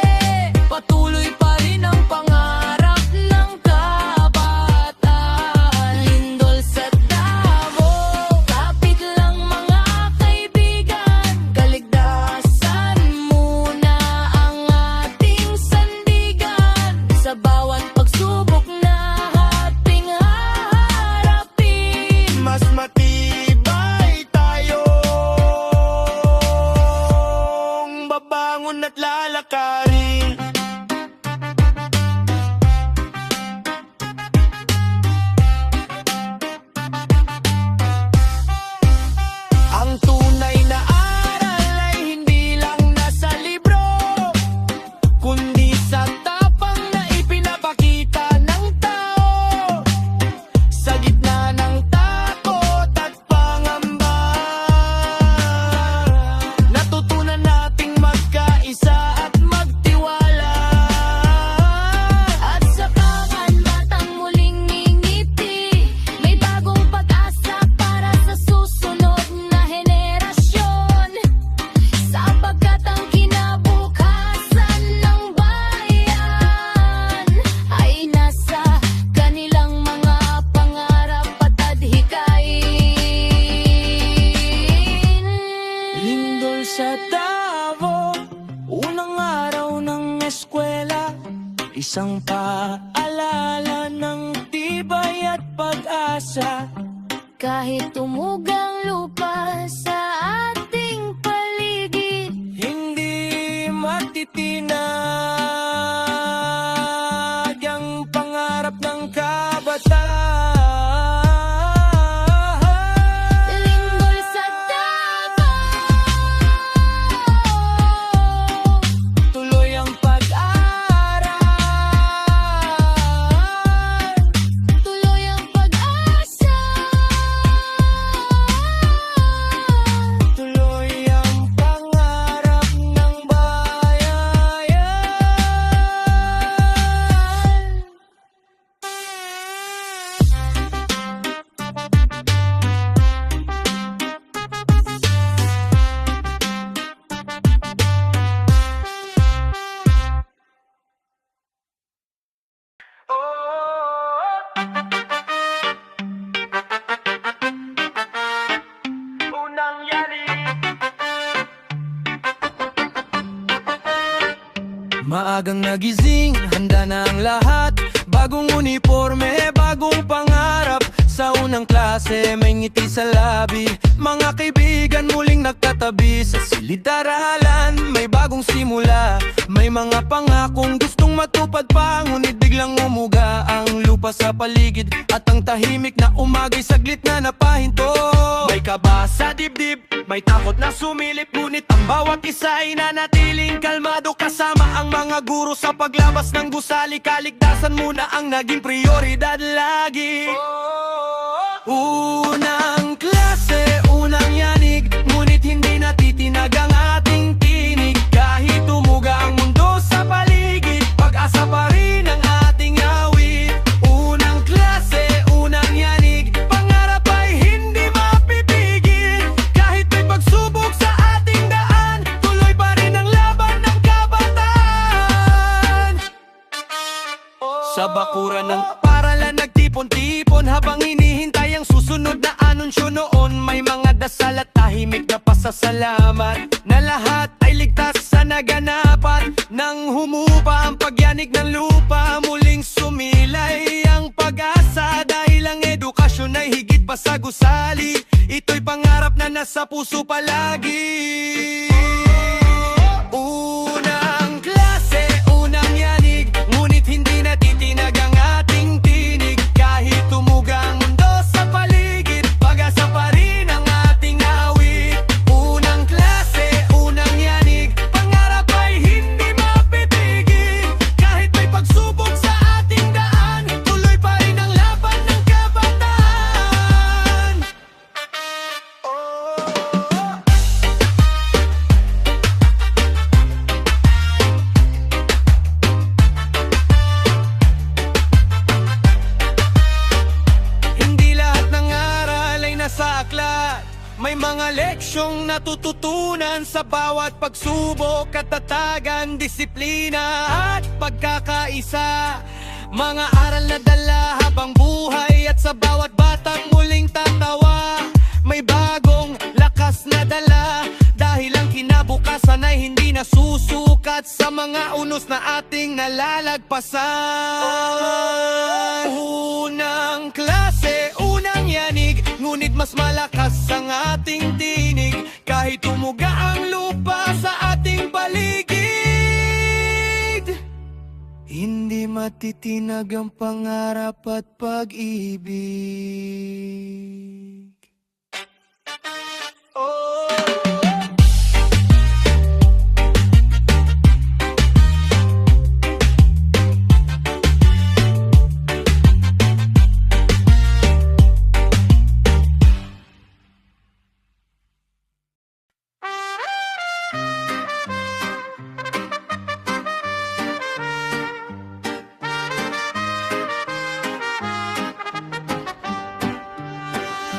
patuloy pa rin ang pangarap ng kabataan. Lindol sa Davao, kapit lang mga kaibigan, kaligtasan muna ang ating sandigan. Sa bawat pagsubok na ating haharapin, Mas matibay tayong babangon at lalakarin. Ang tunay na aral ay hindi lang nasa libro, kundi sa tapang na ipinapakita ng tao. Sa gitna ng takot at pangamba, natutunan nating magkaisa at magtiwala. at sa kakanbatang muling ngingiti, may bagong pag-asa para sa susunod na henerasyon. Sapagkat ang kinabukasan ng bayan ay nasa kanilang mga pangarap at adhikain. Lindol sa Davao, unang araw ng eskwela, isang paalala ng tibay at pag-asa. Kahit tumugang lupa sa ating paligid, Hindi matitinag ang pangarap ng kabataan. lindol sa Davao, Tuloy ang pag-aral, tuloy ang pag-asa. tuloy ang pangarap ng bayan. Unang yanig. Maagang nagising, handa na ang lahat. Bagong uniforme, bagong pangarap. Sa unang klase, may ngiti sa labi. Mga kaibigan muling nagtatabi. Sa silid-aralan, may bagong simula. May mga pangakong gustong matupad pa, ngunit biglang umuga ang lupa sa paligid. At ang tahimik na umagay saglit na napahinto. May kaba sa dibdib, may takot na sumilip, ngunit ang bawat isa ay nanatiling kalmado. Kasama ang mga guro sa paglabas ng gusali, kaligtasan muna ang naging prioridad lagi. Unang klase, unang yanig, ngunit hindi natitinag ang ating tinig. Kahit tumuga ang mundo sa paligid, pag-asa pa rin ang ating awit. Unang klase, unang yanig, pangarap ay hindi mapipigil. Kahit may pagsubok sa ating daan, tuloy pa rin ang laban ng kabataan. Sa bakuran ng paralan nagtipon-tipon, habang hinihintay ang susunod na anunsyo noon. May mga dasal at tahimik na pasasalamat, na lahat ay ligtas sa naganapan. Nang humupa ang pagyanig ng lupa, muling sumilay ang pag-asa. Dahil ang edukasyon ay higit pa sa gusali, ito'y pangarap na nasa puso palagi. Unang klase, unang yanig, ngunit hindi natitinag ang ating tinig. Kahit tumuga ang mundo sa paligid, pag-asa pa rin ang ating awit. Unang klase, unang yanig, pangarap ay hindi mapipigil. Kahit may pagsubok sa ating daan, tuloy pa rin ang laban ng natututunan sa bawat pagsubok, katatagan, disiplina at pagkakaisa. Mga aral na dala habang buhay at sa bawat batang muling tatawa. May bagong lakas na dala dahil ang kinabukasan ay hindi nasusukat sa mga unos na ating nalalagpasan. Unang klase, unang yanig, ngunit mas malakas ang ating tinig kahit tumuga ang lupa sa ating paligid. Hindi matitinag ang pangarap at pag-ibig.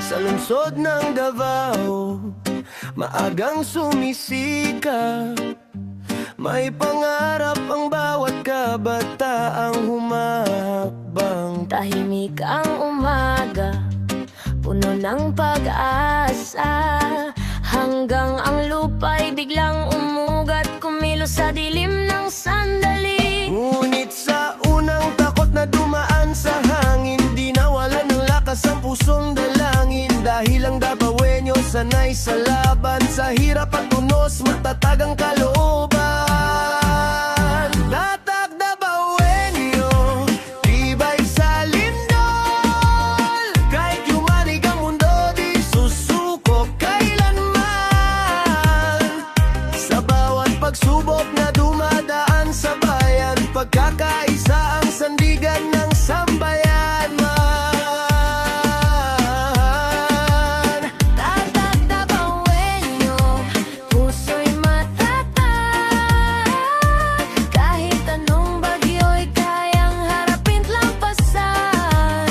Sa lungsod ng Davao, maagang sumisika. May pangarap ang bawat kabataang humahakbang. Tahimik ang umaga, puno ng pag-asa. Hanggang ang lupa'y biglang umugat, kumilos sa dilim ng sandali. Ngunit sa unang takot na dumaan sa hangin, di nawala ng lakas ang pusong dalangin. Dahil ang Davaoenyo sanay sa laban, sa hirap at unos matatag ang kalooban. Tatak Davaoenyo, tibay sa lindol. Kahit yumanig ang mundo, di susuko kailanman. Sa bawat pagsubok na dumadaan sa bayan, pagkakaisa ang sandigan ng sambayan. Tatak Davaoenyo, puso'y matatag. Kahit anong bagyo'y kayang harapin lampasan.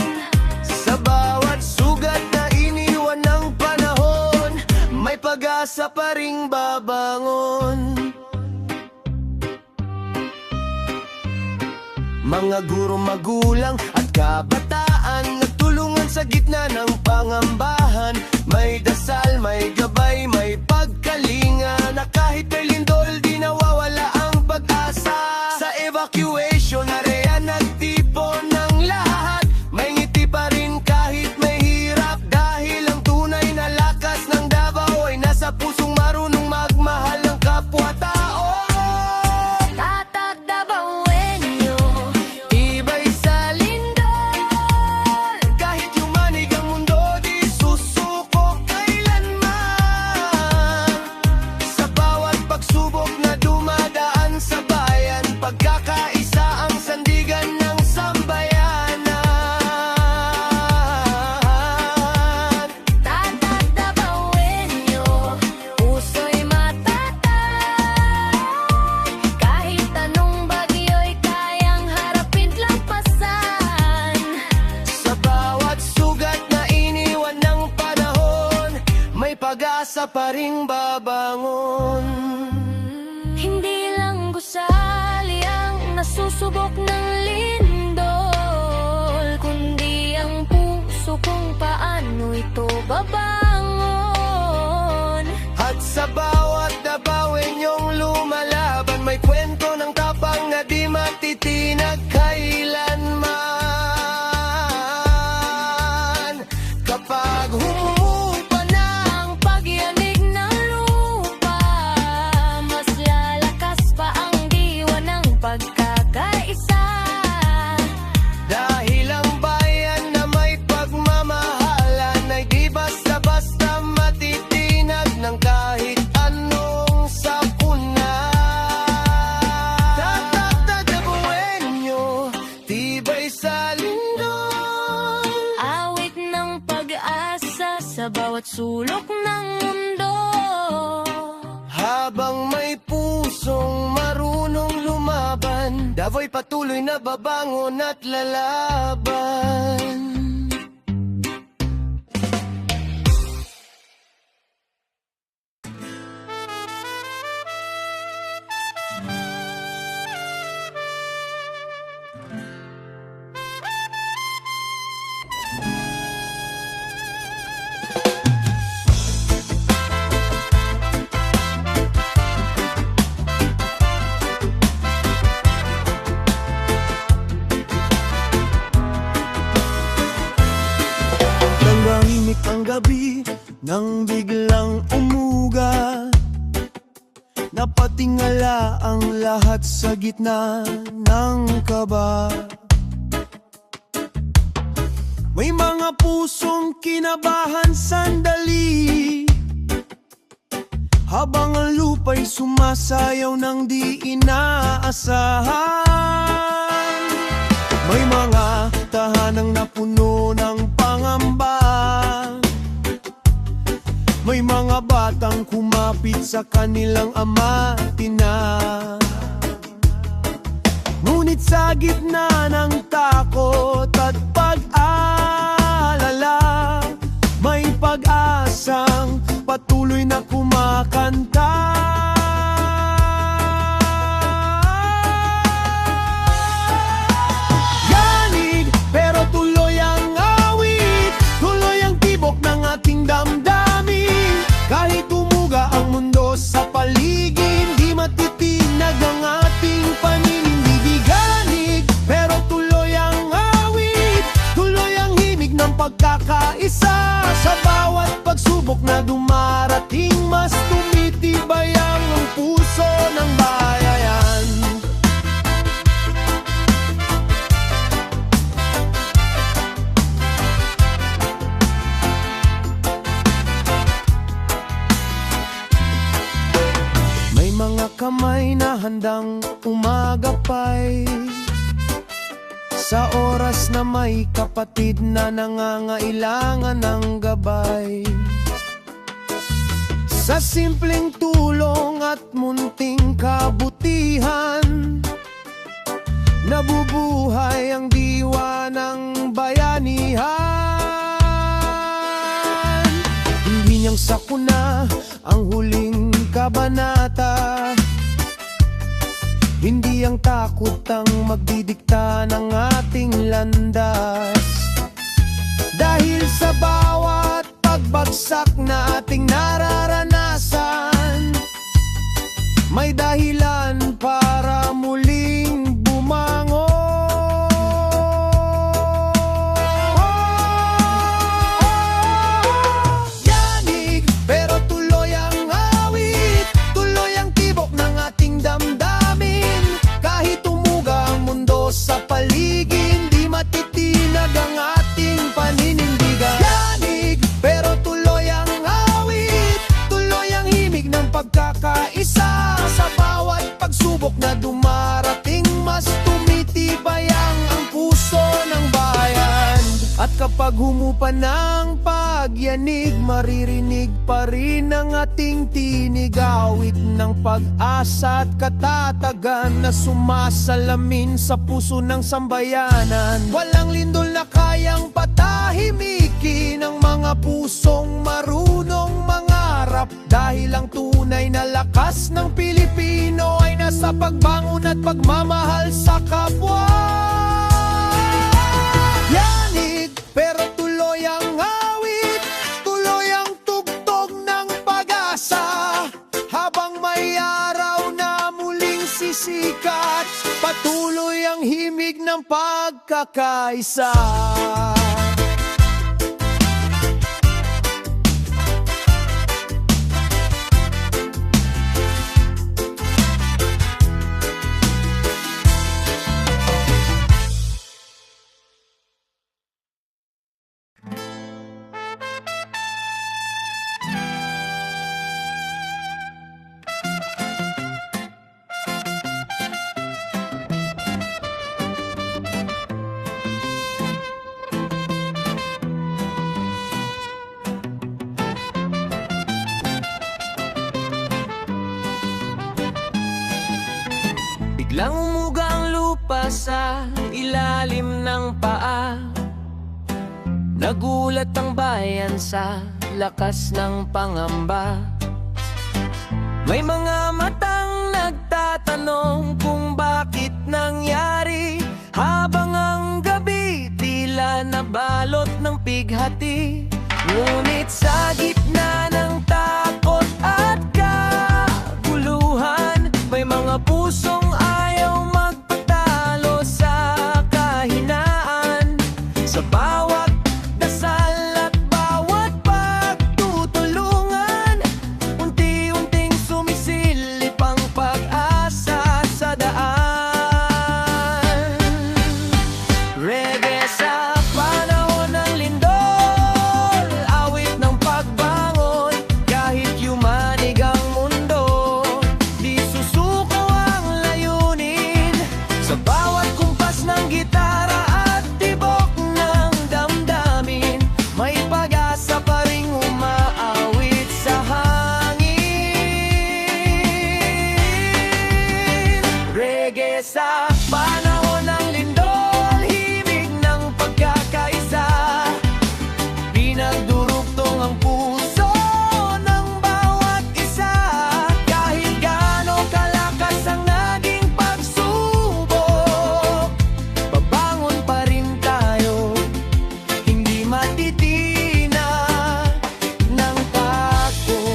Sa bawat sugat na iniwan ng panahon, may pag-asa pa ring babangon. Mga guro, magulang at kabataan, nagtulungan sa gitna ng pangambahan. May dasal, may gabay, may pagkalinga, na kahit may lindol di nawawala ang pag-asa. Sa evacuation area nagtipon ng lahat, may ngiti pa rin kahit may hirap. Dahil ang tunay na lakas ng Davao ay nasa pusong marunong magmahal ng kapwa-tao. Tatak Davaoenyo, Tibay sa lindol. Kahit yumanig ang mundo, di susuko kailanman. Sa bawat pagsubok na dumadaan sa bayan, pagkakaisa ang sandigan ng sambayanan. Tatak Davaoenyo, puso'y matatag. Kahit anong bagyo'y kayang harapin lampasan. Sa bawat sugat na iniwan ng panahon, may pag-asa pa ring babangon. Hindi lang gusali ang nasusubok ng lindol, kundi ang puso kung paano ito babangon. At sa bawat Davaoenyong lumalaban, may kwento ng tapang na di matitinag kailanman. Kapag humupa na Ang pagyanig ng lupa, mas lalakas pa ang diwa ng pagkakaisa. dahil ang bayan na may pagmamahalan ay di basta-basta matitinag ng kahit anong sakuna. Tatak na Davaoenyo, tibay sa lindol. Awit ng pag-asa sa bawat sulok ng mundo. Habang may pusong marunong lumaban, Davo'y patuloy na babangon at lalaban. Nang biglang umuga, napatingala ang lahat sa gitna ng kaba. May mga pusong kinabahan sandali, habang ang lupa'y sumasayaw ng di inaasahan. May mga tahanang napuno ng pangamba, may mga batang kumapit sa kanilang ama at ina. Ngunit sa gitna ng takot at pag-alala, may pag-asang patuloy na kumakanta. Yanig, pero tuloy ang awit, tuloy ang tibok ng ating damdamin. Kahit umuga ang mundo sa paligid, di matitinag ang ating paninindig. Yanig, pero tuloy ang awit, tuloy ang himig ng pagkakaisa. Sa bawat pagsubok na dumarating, mas tumitibay ang puso ng bayan. May mga kamay na handang umagapay sa oras na may kapatid na nangangailangan ng gabay. Sa simpleng tulong at munting kabutihan, nabubuhay ang diwa ng bayanihan. Hindi niyang sakuna ang huling kabanata, hindi ang takot ang magdidikta ng ating landas. Dahil sa bawat pagbagsak na ating nararanasan, may dahilan para muling bumangon. Yanig, pero tuloy ang awit, tuloy ang tibok ng ating damdamin. Kahit umuga ang mundo sa paligid, di matitinag ang ating paninindigan. Yanig, pero tuloy ang awit, tuloy ang himig ng pagkakaisa. Sa bawat pagsubok na dumarating, mas tumitibay ang puso ng bayan. At kapag humupa ng pagyanig, maririnig pa rin ang ating tinig. Awit ng pag-asa at katatagan na sumasalamin sa puso ng sambayanan. Walang lindol na kayang patahimikin ang mga pusong marunong mangarap. Dahil ang tunay na lakas ng Pilipino ay nasa pagbangon at pagmamahal sa kapwa. Yanig, pero tuloy ang awit, tuloy ang tugtog ng pag-asa. Habang may araw na muling sisikat, patuloy ang himig ng pagkakaisa. Biglang umuga ang lupa sa ilalim ng paa. Nagulat ang bayan sa lakas ng pangamba. May mga matang nagtatanong kung bakit nangyari, habang ang gabi tila nabalot ng pighati. Ngunit sa gitna ng takot at kaguluhan, may mga pusong ayaw magpatalo sa kahinaan. Sa bawat dasal at bawat pagtutulungan, Reggae sa panahon ng lindol, himig ng pagkakaisa, pinagdurugtong ang puso ng bawat isa. Kahit gaano kalakas ang naging pagsubok, babangon pa rin tayo, hindi matitina ng takot.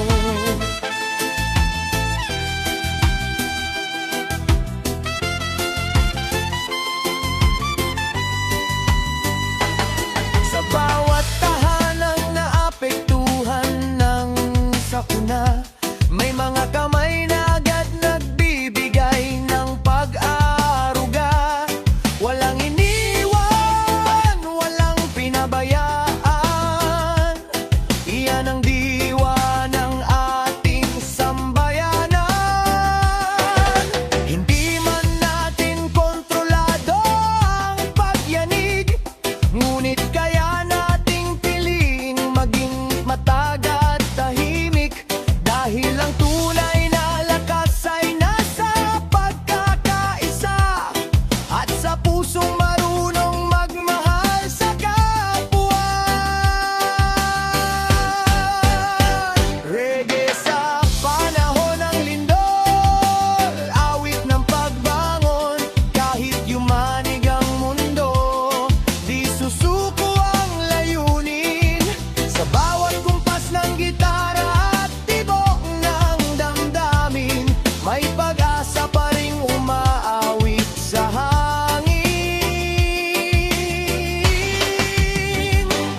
Sa bawat tahanang naapektuhan ng sakuna, may mga kamay na agad nagbibigay ng pag-aaruga. Walang iniwan, walang pinabayaan. Iyan ang diwa ng ating sambayanan. Hindi man natin kontrolado ang pagyanig, ngunit kaya nating piliing maging matag at tahimik. Dahil ang tunay na lakas ay nasa pagkakaisa, at sa pusong marunong magmahal sa kapwa. Reggae sa panahon ng lindol, awit ng pagbangon. Kahit yumanig ang mundo, di susuko ang layunin. Sa bawat kumpas ng gitara at tibok ng damdamin, may pag-asa pa ring umaawit sa hangin.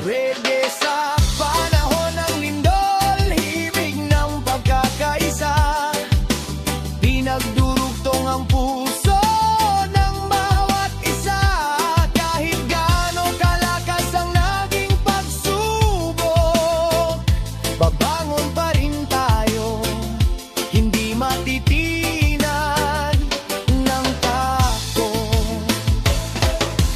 Reggae sa panahon ng lindol, himig ng pagkakaisa, pinagdurugtong ang puso ng bawat isa. Kahit gaano kalakas ang naging pagsubok, babangon pa rin tayo, hindi matitinan ng takot.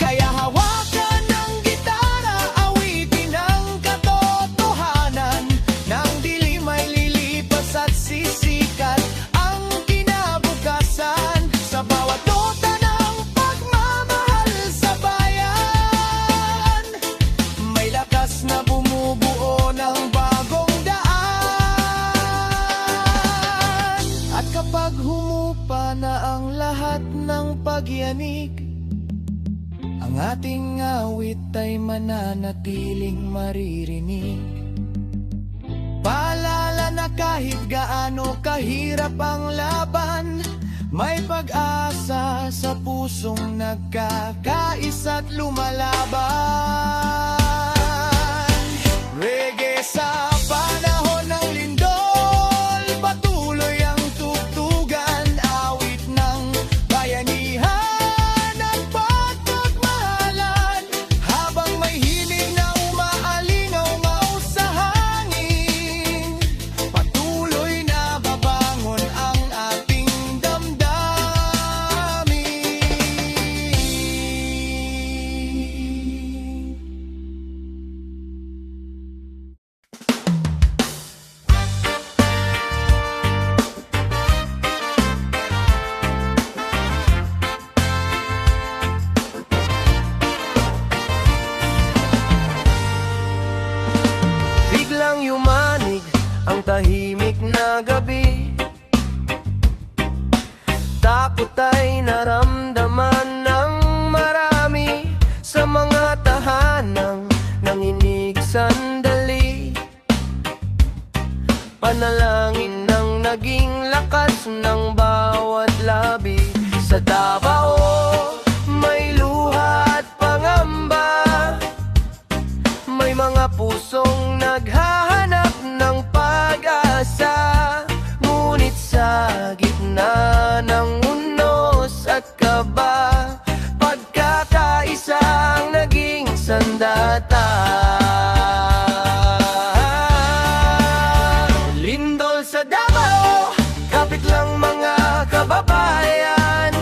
Kaya hawakan ng gitara, awitin ang katotohanan. Nang dilim ay lilipas at sisikat ang kinabukasan. Sa bawat nota ng pagmamahal sa bayan, may lakas na bumubuo ng bagong daan. At kapag humupa na ang lahat ng pagyanig, ang ating awit ay mananatiling maririnig. Paalala na kahit gaano kahirap ang laban, may pag-asa sa pusong nagkakaisa't lumalaban. Reggae sa panahon ng lindol, patuloy ang tugtugan, awit ng bayanihan at pagmamahalan. Habang may himig na umaalingaw-ngaw sa hangin, patuloy na babangon ang ating damdamin. Biglang yumanig ang tahimik na gabi, takot ay naramdaman ng marami sa mga tahanang nanginig sandali. Panalangin ng naging lakas ng bawat labi. Sa Davao may luha at pangamba, may mga pusong naghahanap ng pag-asa. Ngunit sa gitna ng unos at kaba, pagkakaisa ang naging sandata. Lindol sa Davao, kapit lang mga kababayan.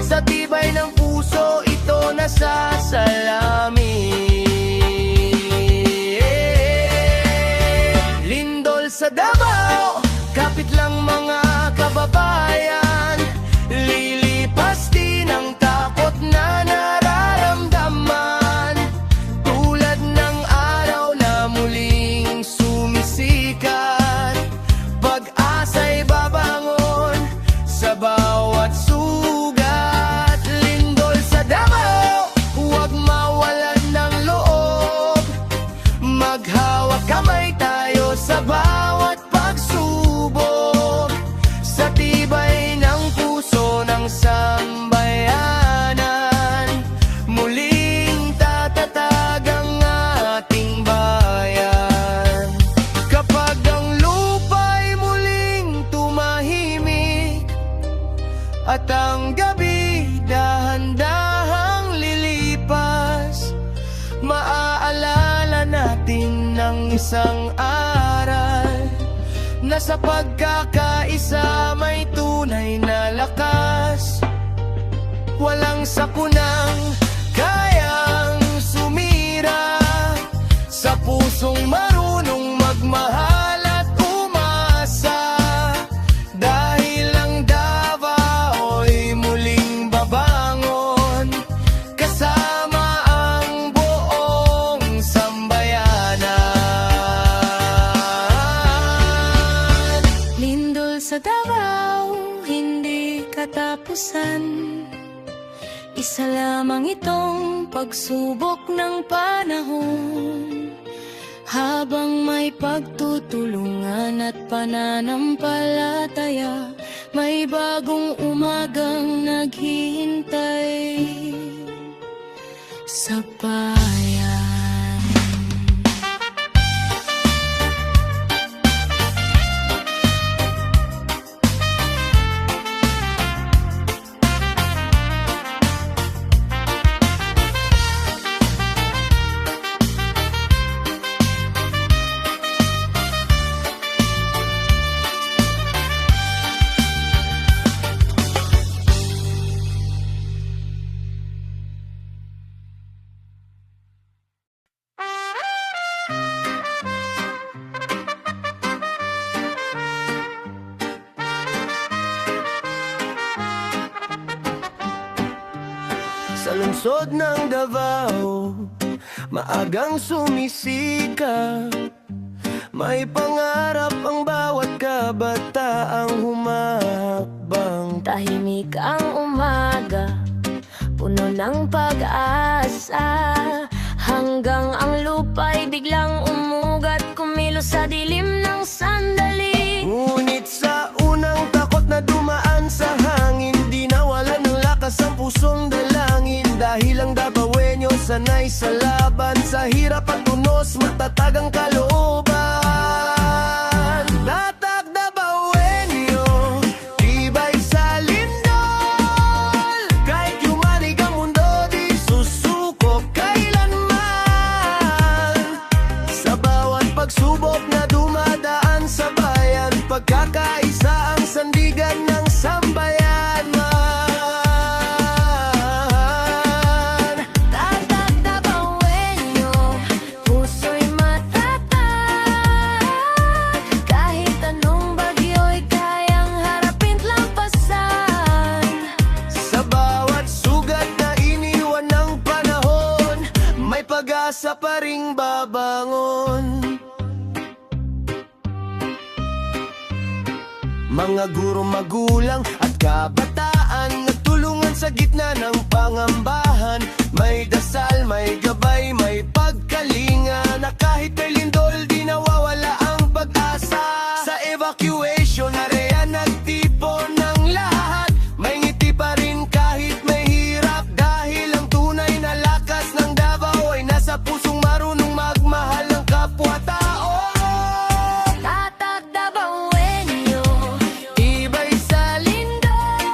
Sa tibay ng puso ito nasasalamin. Lindol sa Davao, kapit lang mga kababayan. Lilipas din ang takot na nararamdaman. Tulad ng araw na muling sumisikat, pag-asa'y babangon sa bawat sugat. Lindol sa Davao, huwag mawalan ng loob. Maghawak kamay tayo sa bawat pagsubok. Sa tibay ng puso ng sambayanan, muling tatatag ang ating bayan. Kapag ang lupa'y muling tumahimik at ang gabi dahan-dahang lilipas, maaalala natin ng isang aral na sa pagkakaisa may tunay na lakas. Walang sakunang kayang sumira sa pusong marunong magmahal at umasa. Dahil ang Davao'y muling babangon kasama ang buong sambayanan. Lindol sa Davao, hindi katapusan. Isa lamang itong pagsubok ng panahon. Habang may pagtutulungan at pananampalataya, may bagong umagang naghihintay sa bayan. Sa lungsod ng Davao, maagang sumisika. May pangarap ang bawat kabataang humahakbang. Tahimik ang umaga, puno ng pag-asa. Hanggang ang lupa'y biglang umugat, kumilos sa dilim ng sandali. Ngunit sa unang takot na dumaan sa hangin, di nawala ng lakas ang pusong dalangin. Dahil ang Davaoenyo sanay sa laban, sa hirap at unos matatag ang kalooban. Tatak Davaoenyo, tibay sa lindol. Kahit yumanig ang mundo, di susuko kailanman. Sa bawat pagsubok na dumadaan sa bayan, pagkakaisa ang sandigan ng sambayan. Tatak Davaoenyo, puso'y matatag. Kahit anong bagyo'y kayang harapin lampasan. Sa bawat sugat na iniwan ng panahon, may pag-asa pa ring babangon. Mga guro, magulang at kabataan, nagtulungan sa gitna ng pangambahan. May dasal, may gabay, may pagkalinga, na kahit may lindol di nawawala ang pag-asa. Sa evacuation area nagtipon ng lahat, may ngiti pa rin kahit may hirap. Dahil ang tunay na lakas ng Davao ay nasa pusong marunong magmahal ng kapwa-tao. Tatak Davaoenyo, Tibay sa lindol,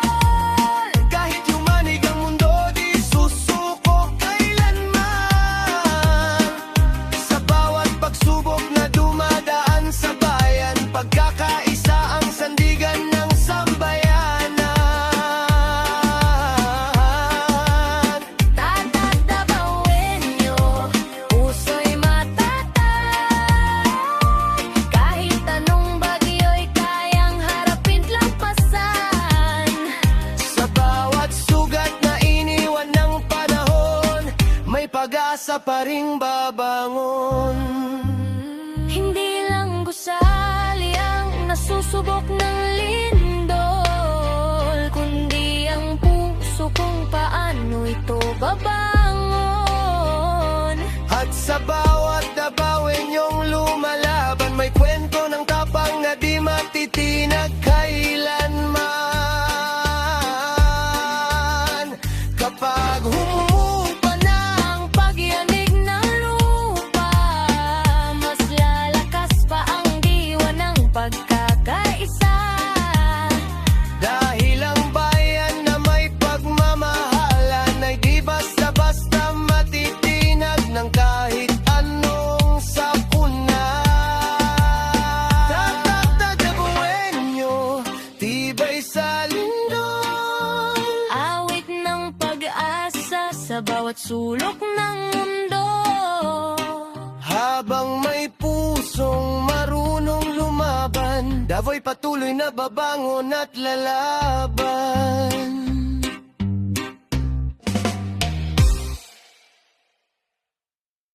pag-asa pa ring babangon. Hindi lang gusali ang nasusubok ng lindol, kundi ang puso kung paano ito babangon. At sa bawat dabawin yung lumalaban, may kwento ng tapang na di matitinag kailanman. Kapag humupa na Ang pagyanig ng lupa, mas lalakas pa ang diwa ng pagkakaisa. dahil ang bayan na may pagmamahalan ay di basta-basta matitinag ng kahit anong sakuna. Tatak na dabuenyo, tibay sa lindol. Awit ng pag-asa sa bawat sulok ng mundo. Habang may pusong marunong lumaban, Davo'y patuloy na babangon at lalaban.